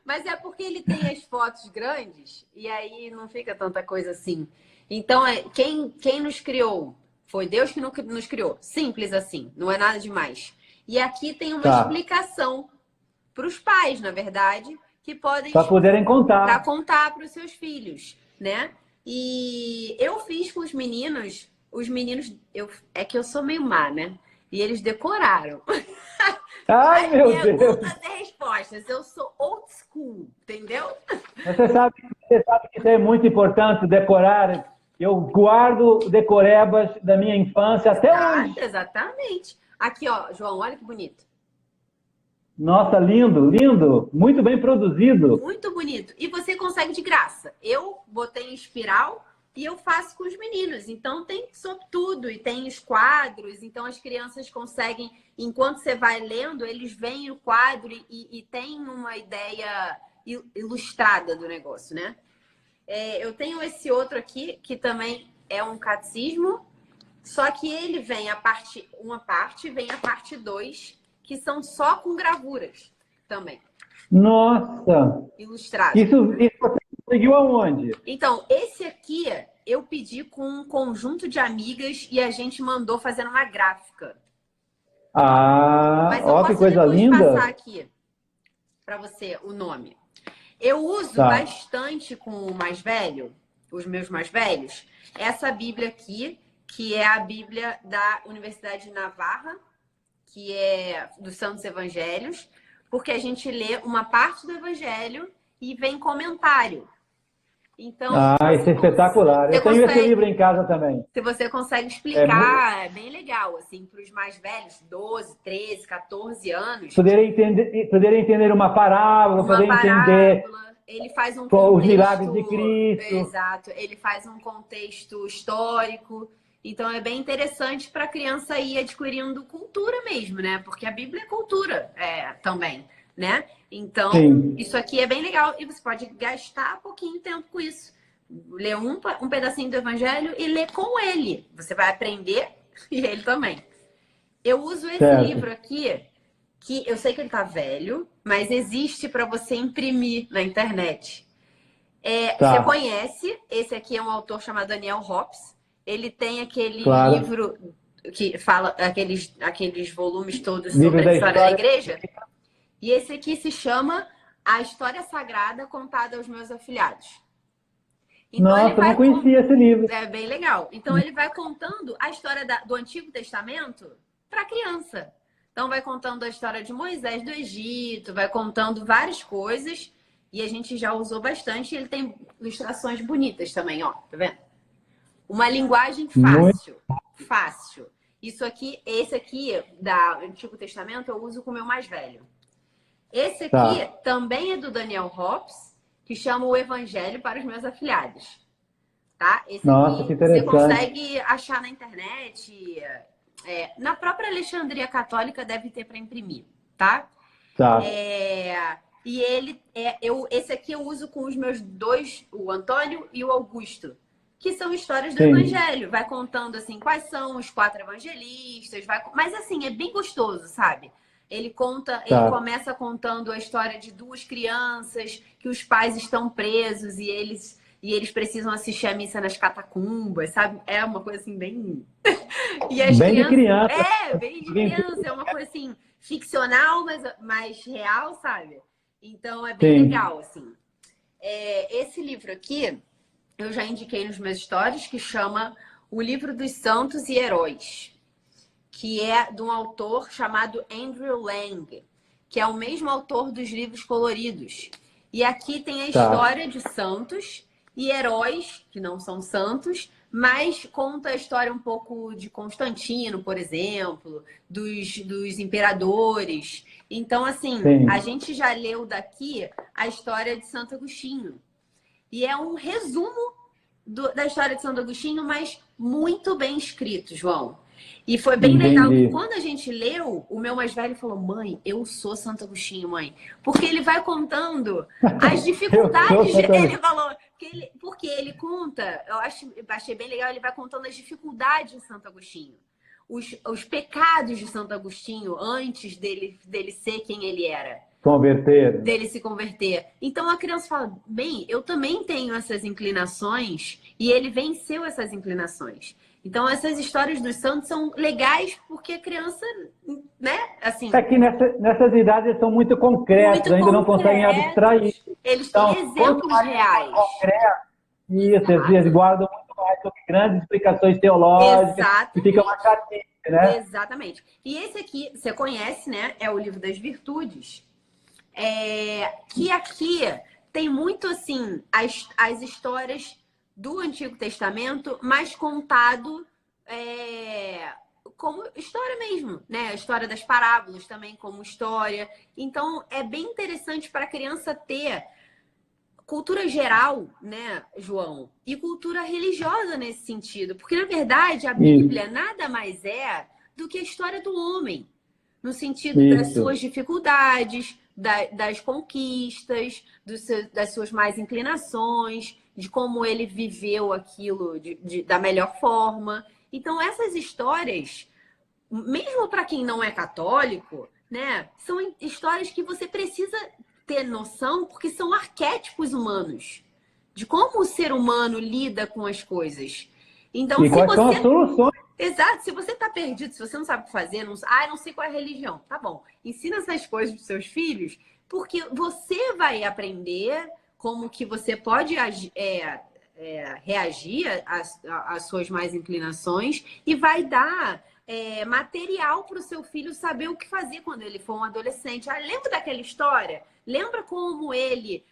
Mas é porque ele tem as fotos grandes e aí não fica tanta coisa assim. Então, quem nos criou? Foi Deus que nos criou. Simples assim, não é nada demais. E aqui tem uma explicação para os pais, na verdade, que podem... Para poderem contar. Para contar para os seus filhos, né? E eu fiz com os meninos... É que eu sou meio má, né? E eles decoraram. Ai, meu Deus! Perguntas e respostas. Eu sou old school, entendeu? Você sabe que isso é muito importante, decorar. Eu guardo decorebas da minha infância até hoje. Exatamente. Aqui, ó, João, olha que bonito. Nossa, lindo, lindo. Muito bem produzido. Muito bonito. E você consegue de graça. Eu botei em espiral e eu faço com os meninos. Então tem sobre tudo e tem os quadros. Então as crianças conseguem, enquanto você vai lendo, eles veem o quadro e têm uma ideia ilustrada do negócio, né? Eu tenho esse outro aqui que também é um catecismo, só que ele vem uma parte, vem a parte 2, que são só com gravuras também. Nossa! Ilustrado. Isso você conseguiu aonde? Então, esse aqui eu pedi com um conjunto de amigas e a gente mandou fazendo uma gráfica. Mas eu Ó, que posso coisa depois linda! passar aqui para você o nome. Eu uso Tá. bastante com o mais velho, os meus mais velhos, essa Bíblia aqui, que é a Bíblia da Universidade de Navarra, que é dos Santos Evangelhos, porque a gente lê uma parte do Evangelho e vem comentário. Então, Isso é espetacular. Eu tenho esse livro em casa também. Se você consegue explicar, é bem legal, assim, para os mais velhos, 12, 13, 14 anos. Poder entender uma parábola, entender ele faz um contexto, os milagres de Cristo. Exato, ele faz um contexto histórico. Então é bem interessante para a criança ir adquirindo cultura mesmo, né? Porque a Bíblia é cultura também, né? Então, Sim. Isso aqui é bem legal e você pode gastar pouquinho tempo com isso. Ler um pedacinho do Evangelho e ler com ele. Você vai aprender e ele também. Eu uso esse livro aqui, que eu sei que ele tá velho, mas existe para você imprimir na internet. Você conhece, esse aqui é um autor chamado Daniel Hobbs. Ele tem aquele livro que fala, aqueles volumes todos sobre a história da igreja. E esse aqui se chama A História Sagrada Contada aos Meus Afilhados. Então, Nossa, eu não conhecia esse livro. É bem legal. Então, ele vai contando a história do Antigo Testamento para criança. Então, vai contando a história de Moisés do Egito, vai contando várias coisas. E a gente já usou bastante. Ele tem ilustrações bonitas também, ó. Tá vendo? Uma linguagem fácil. Esse aqui da Antigo Testamento eu uso com o meu mais velho. Esse aqui também é do Daniel Hobbs, que chama O Evangelho para os Meus Afilhados. Tá? Esse Nossa, aqui que interessante. você consegue achar na internet. Na própria Alexandria Católica deve ter para imprimir, tá? E esse aqui eu uso com os meus dois, o Antônio e o Augusto, que são histórias do Evangelho. Vai contando assim quais são os 4 evangelistas, mas assim, é bem gostoso, sabe? Ele começa contando a história de 2 crianças que os pais estão presos e eles precisam assistir a missa nas catacumbas, sabe? É uma coisa assim bem e as bem de criança. Bem de criança, é uma coisa assim ficcional, mas real, sabe? Então é bem legal assim. Esse livro aqui eu já indiquei nos meus stories, que chama O Livro dos Santos e Heróis, que é de um autor chamado Andrew Lang, que é o mesmo autor dos livros coloridos. E aqui tem a história de santos e heróis, que não são santos, mas conta a história um pouco de Constantino, por exemplo, dos imperadores. Então, assim, a gente já leu daqui a história de Santo Agostinho. E é um resumo da história de Santo Agostinho, mas muito bem escrito, João. E foi bem legal que quando a gente leu, o meu mais velho falou: mãe, eu sou Santo Agostinho, mãe. Porque ele vai contando as dificuldades. Ele falou, porque ele conta, eu achei bem legal, ele vai contando as dificuldades de Santo Agostinho. Os pecados de Santo Agostinho antes dele ser quem ele era. Dele se converter. Então a criança fala: bem, eu também tenho essas inclinações e ele venceu essas inclinações. Então essas histórias dos santos são legais porque a criança, né, assim... É que nessas idades eles são muito concretos, ainda não conseguem abstrair. Eles têm exemplos reais. Isso, eles guardam muito mais do que grandes explicações teológicas. Exatamente. E fica uma chatice, né? Exatamente. E esse aqui, você conhece, né? É o Livro das Virtudes. Que aqui tem muito assim as histórias do Antigo Testamento, mas contado como história mesmo, né? A história das parábolas também como história. Então é bem interessante para a criança ter cultura geral, né, João? E cultura religiosa nesse sentido. Porque, na verdade, a Bíblia nada mais é do que a história do homem. No sentido das suas dificuldades, das conquistas, das suas más inclinações, de como ele viveu aquilo da melhor forma. Então, essas histórias, mesmo para quem não é católico, né, são histórias que você precisa ter noção, porque são arquétipos humanos, de como o ser humano lida com as coisas. Então, e quais são as soluções? Exato, se você está perdido, se você não sabe o que fazer, não sei qual é a religião, tá bom. Ensina essas coisas para os seus filhos, porque você vai aprender como que você pode reagir às suas más inclinações e vai dar material para o seu filho saber o que fazer quando ele for um adolescente. Lembra daquela história? Lembra como ele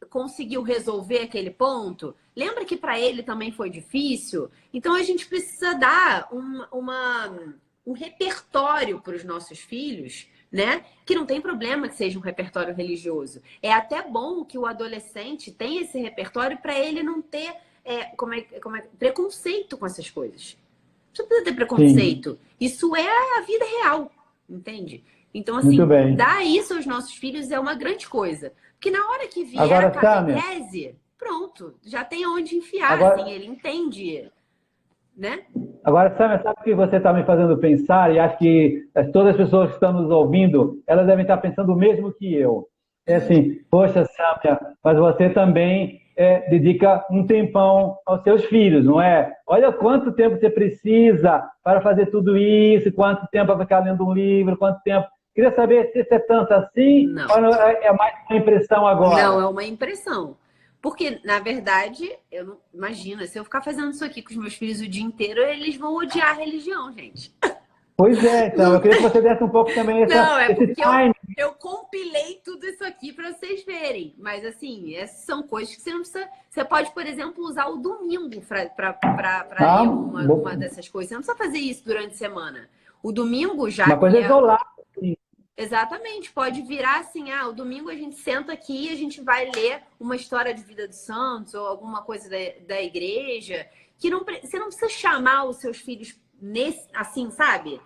conseguiu resolver aquele ponto? Lembra que para ele também foi difícil? Então a gente precisa dar um repertório para os nossos filhos, né? Que não tem problema que seja um repertório religioso. É até bom que o adolescente tenha esse repertório para ele não ter preconceito com essas coisas. Não precisa ter preconceito. Sim. Isso é a vida real, entende? Então, assim, dar isso aos nossos filhos é uma grande coisa. Porque na hora que vier a catequese, pronto, já tem onde enfiar, assim, ele entende, né? Agora, sabe o que você está me fazendo pensar? E acho que todas as pessoas que estão nos ouvindo, elas devem estar pensando o mesmo que eu. É assim, poxa, Sâmia, mas você também dedica um tempão aos seus filhos, não é? Olha quanto tempo você precisa para fazer tudo isso, quanto tempo para ficar lendo um livro, quanto tempo... Queria saber se isso é tanto assim, não. Ou é mais uma impressão agora? Não, é uma impressão. Porque, na verdade, eu não... Imagina, se eu ficar fazendo isso aqui com os meus filhos o dia inteiro, eles vão odiar a religião, gente. Pois é, então, eu queria que você desse um pouco também esse time. Eu compilei tudo isso aqui para vocês verem. Mas, assim, essas são coisas que você não precisa... Você pode, por exemplo, usar o domingo para ler uma dessas coisas. Você não precisa fazer isso durante a semana. O domingo já... Uma coisa isolada. Exatamente, pode virar assim, o domingo a gente senta aqui e a gente vai ler uma história de vida dos santos ou alguma coisa da igreja, que você não precisa chamar os seus filhos assim, sabe?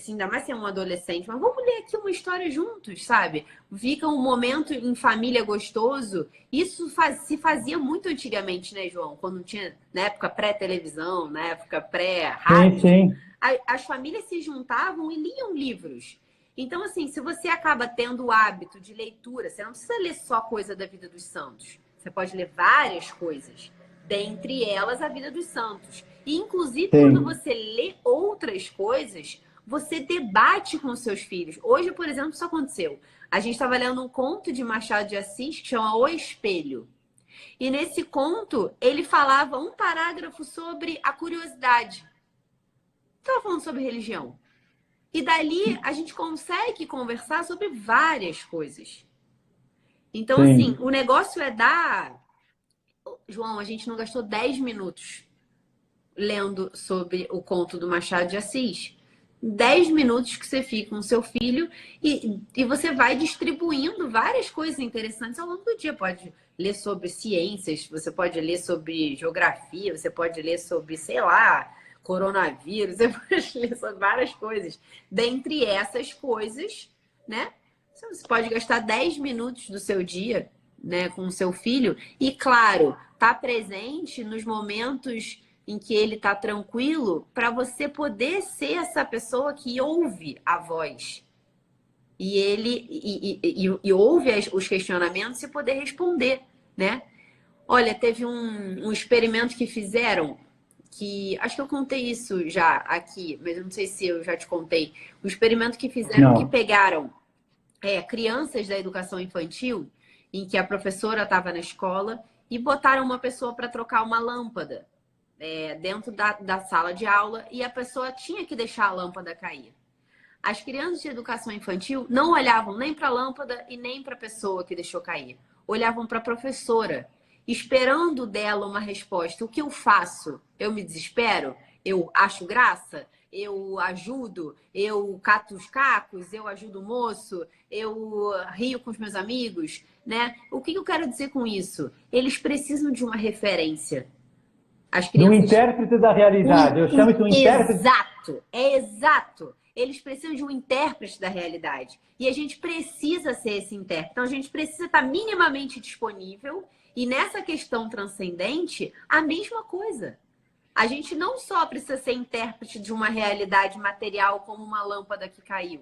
Ainda mais se é um adolescente, mas vamos ler aqui uma história juntos, sabe? Fica um momento em família gostoso. Isso se fazia muito antigamente, né, João? Quando tinha, na época pré-televisão, na época pré-rádio. Sim. As famílias se juntavam e liam livros. Então, assim, se você acaba tendo o hábito de leitura, você não precisa ler só coisa da vida dos santos. Você pode ler várias coisas, dentre elas a vida dos santos. E, inclusive, quando você lê outras coisas, você debate com os seus filhos. Hoje, por exemplo, isso aconteceu. A gente estava lendo um conto de Machado de Assis que chama O Espelho. E nesse conto, ele falava um parágrafo sobre a curiosidade. Estava falando sobre religião. E dali a gente consegue conversar sobre várias coisas. Então, assim, o negócio é dar... João, a gente não gastou 10 minutos lendo sobre o conto do Machado de Assis. 10 minutos que você fica com o seu filho e você vai distribuindo várias coisas interessantes ao longo do dia. Pode ler sobre ciências, você pode ler sobre geografia, você pode ler sobre, sei lá... coronavírus, você pode ler sobre várias coisas. Dentre essas coisas, né? Você pode gastar 10 minutos do seu dia, né, com o seu filho. E, claro, tá presente nos momentos em que ele tá tranquilo para você poder ser essa pessoa que ouve a voz. E ele ouve os questionamentos e poder responder, né? Olha, teve um experimento que fizeram que acho que eu contei isso já aqui, mas eu não sei se eu já te contei. Um experimento que fizeram que pegaram crianças da educação infantil, em que a professora estava na escola, e botaram uma pessoa para trocar uma lâmpada dentro da sala de aula, e a pessoa tinha que deixar a lâmpada cair. As crianças de educação infantil não olhavam nem para a lâmpada e nem para a pessoa que deixou cair. Olhavam para a professora, esperando dela uma resposta. O que eu faço? Eu me desespero? Eu acho graça? eu ajudo, eu cato os cacos, eu ajudo o moço, eu rio com os meus amigos, né? O que eu quero dizer com isso? Eles precisam de uma referência. As De um crianças... intérprete da realidade. Eu chamo isso de um intérprete. Exato, é exato. Eles precisam de um intérprete da realidade. E a gente precisa ser esse intérprete. Então, a gente precisa estar minimamente disponível. E nessa questão transcendente, a mesma coisa. A gente não só precisa ser intérprete de uma realidade material como uma lâmpada que caiu,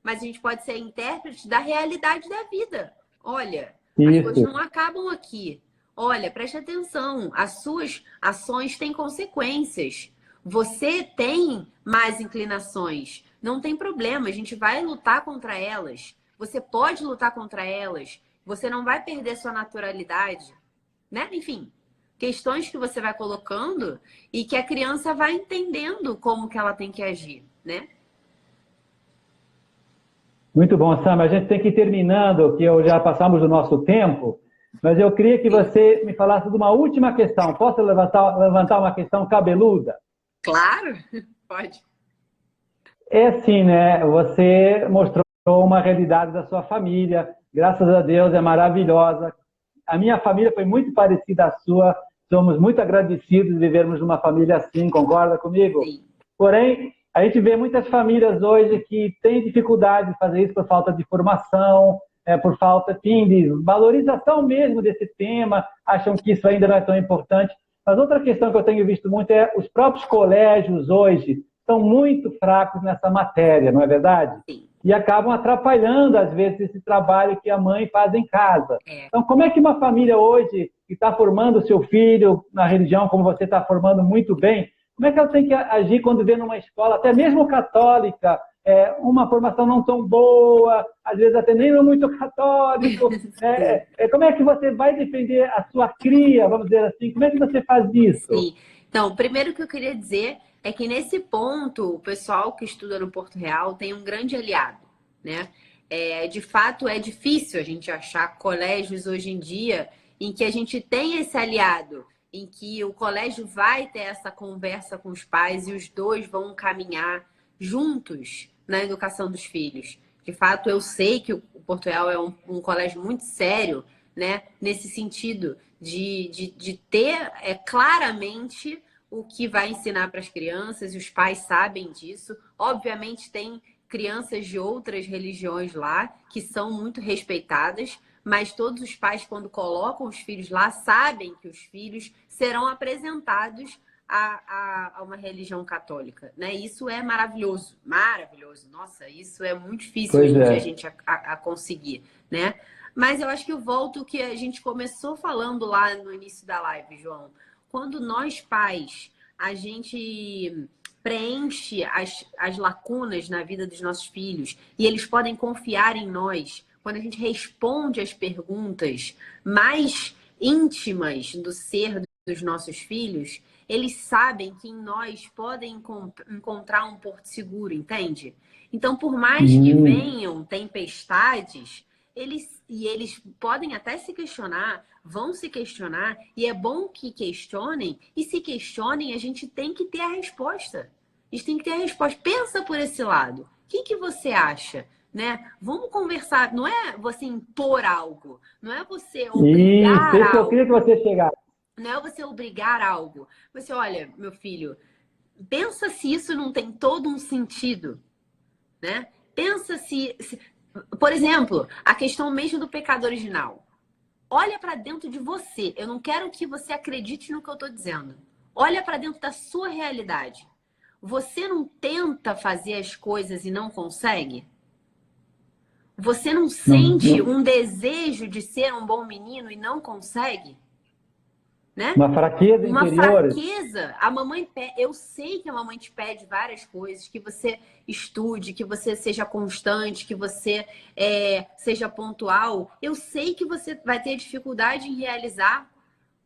mas a gente pode ser intérprete da realidade da vida. Olha, as coisas não acabam aqui. Olha, preste atenção, as suas ações têm consequências. Você tem mais inclinações, não tem problema, a gente vai lutar contra elas. Você pode lutar contra elas, você não vai perder sua naturalidade, né? Enfim, questões que você vai colocando e que a criança vai entendendo como que ela tem que agir, né? Muito bom, Sam. A gente tem que ir terminando, que já passamos do nosso tempo, mas eu queria que você me falasse de uma última questão. Posso levantar uma questão cabeluda? Claro, pode. É assim, né? Você mostrou uma realidade da sua família, graças a Deus, é maravilhosa. A minha família foi muito parecida à sua, somos muito agradecidos de vivermos numa família assim, concorda comigo? Sim. Porém, a gente vê muitas famílias hoje que têm dificuldade de fazer isso por falta de formação, por falta, enfim, de valorização mesmo desse tema, acham que isso ainda não é tão importante. Mas outra questão que eu tenho visto muito é os próprios colégios hoje são muito fracos nessa matéria, não é verdade? Sim. E acabam atrapalhando, às vezes, esse trabalho que a mãe faz em casa. Então, como é que uma família hoje, que está formando o seu filho na religião, como você está formando muito bem, como é que ela tem que agir quando vê numa escola, até mesmo católica, uma formação não tão boa, às vezes até nem muito católico? Como é que você vai defender a sua cria, vamos dizer assim? Como é que você faz isso? Sim. Então, primeiro que eu queria dizer é que nesse ponto, o pessoal que estuda no Porto Real tem um grande aliado, né? De fato, é difícil a gente achar colégios hoje em dia em que a gente tem esse aliado, em que o colégio vai ter essa conversa com os pais e os dois vão caminhar juntos na educação dos filhos. De fato, eu sei que o Porto Real é um colégio muito sério, né? Nesse sentido de ter claramente o que vai ensinar para as crianças, e os pais sabem disso. Obviamente, tem crianças de outras religiões lá que são muito respeitadas, mas todos os pais, quando colocam os filhos lá, sabem que os filhos serão apresentados a uma religião católica, né? Isso é maravilhoso, maravilhoso. Nossa, isso é muito difícil de a gente conseguir, né? Mas eu acho que eu volto ao que a gente começou falando lá no início da live, João. Quando nós, pais, a gente preenche as lacunas na vida dos nossos filhos e eles podem confiar em nós, quando a gente responde as perguntas mais íntimas do ser dos nossos filhos, eles sabem que em nós podem encontrar um porto seguro, entende? Então, por mais que venham tempestades, eles podem até se questionar, vão se questionar, e é bom que questionem, e se questionem, a gente tem que ter a resposta. A gente tem que ter a resposta. Pensa por esse lado. O que você acha? Né? Vamos conversar. Não é você impor algo, não é você obrigar Isso, algo. eu queria que você chegasse. Não é você obrigar algo. Você, olha, meu filho, pensa se isso não tem todo um sentido, né? Pensa se... Por exemplo, a questão mesmo do pecado original. Olha para dentro de você. Eu não quero que você acredite no que eu estou dizendo. Olha para dentro da sua realidade. Você não tenta fazer as coisas e não consegue? Você não sente um desejo de ser um bom menino e não consegue? Né? Uma fraqueza Uma interior. fraqueza. A mamãe eu sei que a mamãe te pede várias coisas, que você estude, que você seja constante, que você seja pontual. Eu sei que você vai ter dificuldade em realizar,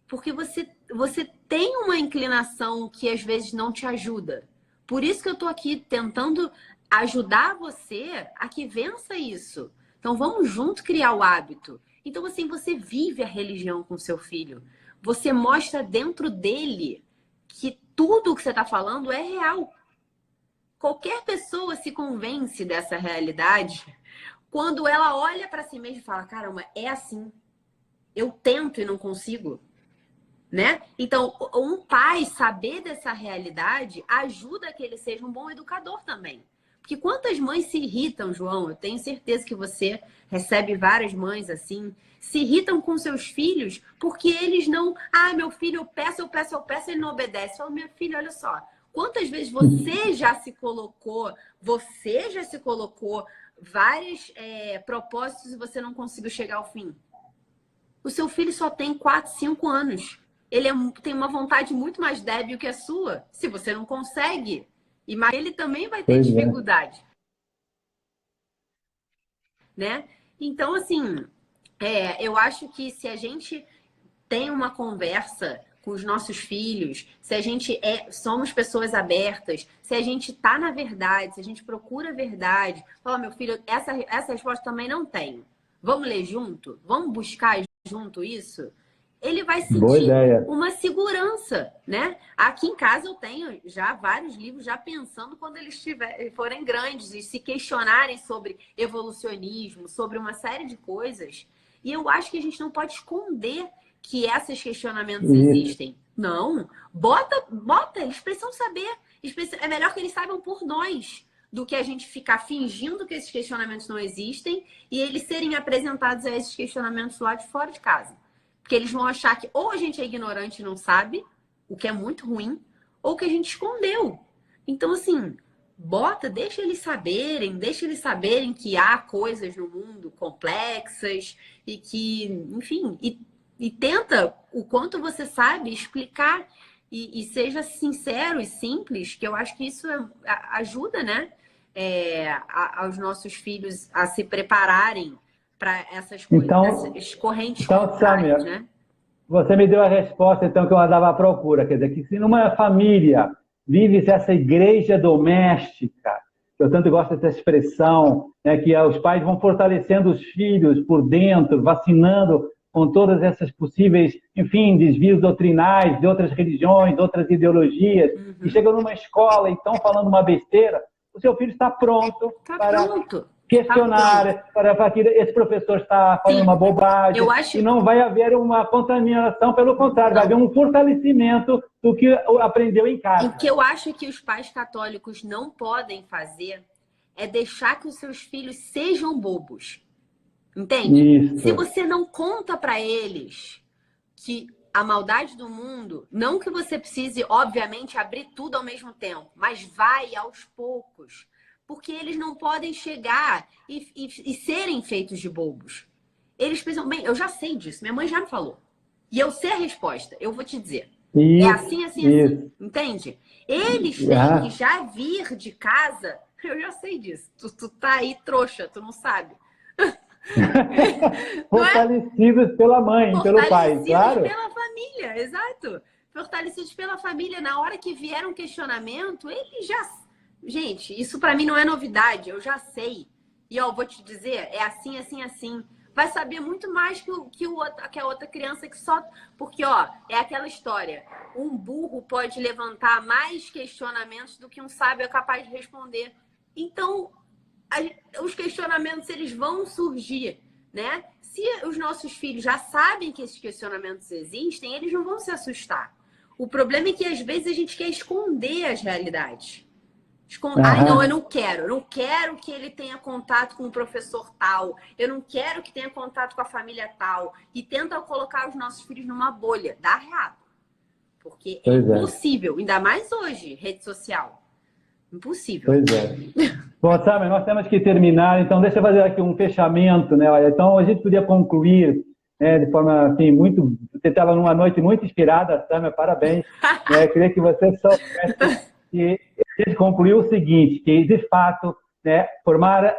porque você tem uma inclinação que às vezes não te ajuda. Por isso que eu tô aqui tentando ajudar você a que vença isso. Então vamos junto criar o hábito. Então assim, você vive a religião com seu filho. Você mostra dentro dele que tudo o que você está falando é real. qualquer pessoa se convence dessa realidade quando ela olha para si mesma e fala, caramba, é assim. Eu tento e não consigo. Né? Então, um pai saber dessa realidade ajuda a que ele seja um bom educador também. Porque quantas mães se irritam, João? Eu tenho certeza que você recebe várias mães assim, se irritam com seus filhos porque eles não... Ah, meu filho, eu peço, ele não obedece. Eu falo, minha filha, olha só. Quantas vezes você já se colocou vários propósitos e você não conseguiu chegar ao fim? O seu filho só tem 4, 5 anos. Ele tem uma vontade muito mais débil que a sua. Se você não consegue, ele também vai ter dificuldade. Né? Então, assim, eu acho que se a gente tem uma conversa com os nossos filhos, se a gente somos pessoas abertas, se a gente tá na verdade, se a gente procura a verdade, fala, meu filho, essa resposta também não tenho. Vamos ler junto? Vamos buscar junto isso? Ele vai sentir uma segurança, né? Aqui em casa eu tenho já vários livros já pensando quando eles forem grandes e se questionarem sobre evolucionismo, sobre uma série de coisas. E eu acho que a gente não pode esconder que esses questionamentos existem. Não. Bota, eles precisam saber. É melhor que eles saibam por nós do que a gente ficar fingindo que esses questionamentos não existem e eles serem apresentados a esses questionamentos lá de fora de casa. Porque eles vão achar que ou a gente é ignorante e não sabe, o que é muito ruim, ou que a gente escondeu. Então, assim, deixa eles saberem que há coisas no mundo complexas e que, enfim, e tenta, o quanto você sabe, explicar e seja sincero e simples, que eu acho que isso ajuda, né, aos nossos filhos a se prepararem para essas coisas, essas correntes contrárias, né? Você me deu a resposta, então, que eu andava à procura. Quer dizer, que se numa família vive essa igreja doméstica, que eu tanto gosto dessa expressão, né, que os pais vão fortalecendo os filhos por dentro, vacinando com todas essas possíveis, enfim, desvios doutrinais de outras religiões, outras ideologias, e chegam numa escola e estão falando uma besteira, o seu filho está pronto para questionar, para que esse professor está falando uma bobagem, e não vai haver uma contaminação, pelo contrário, vai haver um fortalecimento do que aprendeu em casa. O que eu acho que os pais católicos não podem fazer é deixar que os seus filhos sejam bobos. Entende? Isso. Se você não conta para eles que a maldade do mundo, não que você precise, obviamente, abrir tudo ao mesmo tempo, mas vai aos poucos. Porque eles não podem chegar e serem feitos de bobos. Eles precisam... Bem, eu já sei disso, minha mãe já me falou. E eu sei a resposta, eu vou te dizer. Isso, é assim, assim. Entende? Eles têm que já vir de casa... Eu já sei disso. Tu tá aí trouxa, tu não sabe. Fortalecidos pela mãe, pelo pai, claro. Fortalecidos pela família, exato. Fortalecidos pela família. Na hora que vier um questionamento, eles já... Gente, isso pra mim não é novidade, eu já sei. E ó, vou te dizer, é assim, assim, assim. Vai saber muito mais que a outra criança que só... Porque, ó, é aquela história. Um burro pode levantar mais questionamentos do que um sábio é capaz de responder. Então, os questionamentos, eles vão surgir, né? Se os nossos filhos já sabem que esses questionamentos existem, eles não vão se assustar. O problema é que, às vezes, a gente quer esconder as realidades. Ai, não, eu não quero que ele tenha contato com o professor tal, eu não quero que tenha contato com a família tal, e tenta colocar os nossos filhos numa bolha, dá errado, porque é impossível, ainda mais hoje, rede social, impossível. Pois é. Bom, Samia, nós temos que terminar, então deixa eu fazer aqui um fechamento, né? Olha, então a gente podia concluir, né, de forma assim, muito... Você estava numa noite muito inspirada, Samia, parabéns, né? Eu queria que você soubesse que a gente concluiu o seguinte, que de fato, né, formar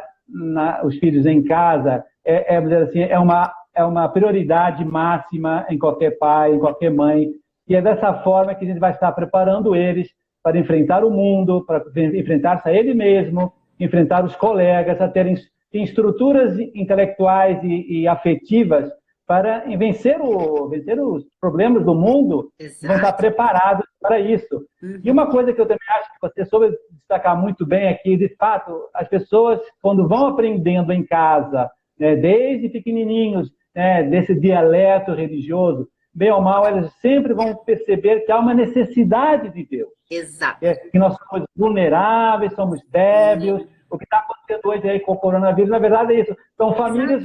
os filhos em casa vamos dizer assim, é uma prioridade máxima em qualquer pai, em qualquer mãe, e é dessa forma que a gente vai estar preparando eles para enfrentar o mundo, para enfrentar-se a ele mesmo, enfrentar os colegas, a terem estruturas intelectuais e afetivas para vencer os problemas do mundo. Exato. Vão estar preparados para isso. E uma coisa que eu também acho que você soube destacar muito bem aqui, de fato, as pessoas, quando vão aprendendo em casa, né, desde pequenininhos, né, desse dialeto religioso, bem ou mal, elas sempre vão perceber que há uma necessidade de Deus. Exato. Que nós somos vulneráveis, somos débeis. O que está acontecendo hoje aí com o coronavírus, na verdade, é isso. São famílias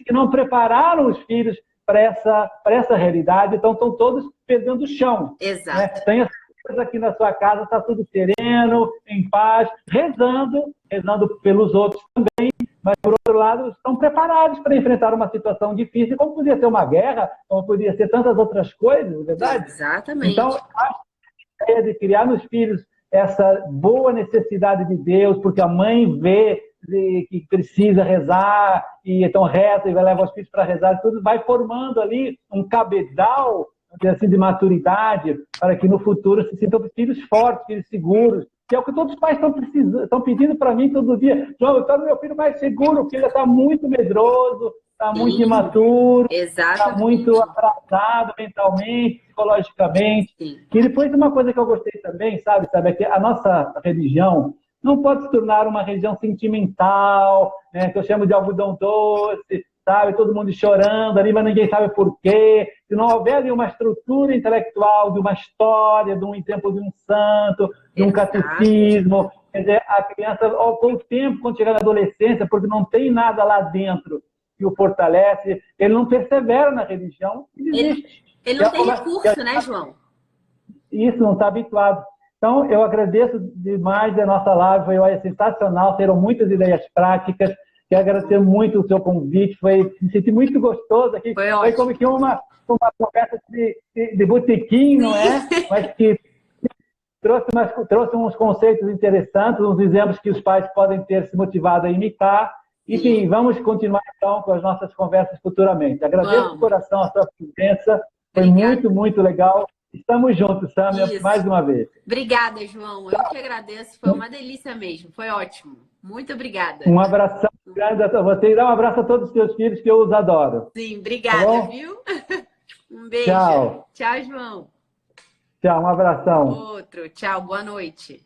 que não prepararam os filhos para essa realidade, então estão todos perdendo o chão. Exato. Né? Tenha certeza aqui na sua casa, está tudo sereno, em paz, rezando pelos outros também, mas, por outro lado, estão preparados para enfrentar uma situação difícil, como podia ser uma guerra, como podia ser tantas outras coisas, não é verdade? Exatamente. Então, acho que a ideia de criar nos filhos essa boa necessidade de Deus, porque a mãe vê que precisa rezar, e então reza e vai levar os filhos para rezar, tudo vai formando ali um cabedal assim, de maturidade, para que no futuro se sintam filhos fortes, filhos seguros, que é o que todos os pais estão pedindo para mim todo dia. João, eu quero meu filho mais seguro, porque ele está muito medroso, está muito imaturo, está muito atrasado mentalmente, psicologicamente. Sim. E depois uma coisa que eu gostei também, sabe, é que a nossa religião não pode se tornar uma religião sentimental, né, que eu chamo de algodão doce, sabe, todo mundo chorando ali, mas ninguém sabe por quê. Se não houver ali uma estrutura intelectual, de uma história, de um exemplo de um santo, de um catecismo, quer dizer, a criança, com o tempo, quando chegar na adolescência, porque não tem nada lá dentro que o fortalece, ele não persevera na religião e desiste. Ele não tem recurso, né, João? Isso, não está habituado. Então, eu agradeço demais a nossa live, foi sensacional, terão muitas ideias práticas. Quero agradecer muito o seu convite, me senti muito gostoso aqui. Foi como que uma conversa de botequim, não é? Mas que trouxe uns conceitos interessantes, uns exemplos que os pais podem ter se motivado a imitar. Enfim, vamos continuar então com as nossas conversas futuramente. Agradeço de coração a sua presença, foi muito, muito legal. Estamos juntos, Sâmia, mais uma vez. Obrigada, João. Eu que agradeço, foi uma delícia mesmo, foi ótimo. Muito obrigada. Um abração grande a você e dá um abraço a todos os seus filhos, que eu os adoro. Sim, obrigada, tá, viu? Um beijo. Tchau. Tchau, João. Tchau, um abração. Outro. Tchau, boa noite.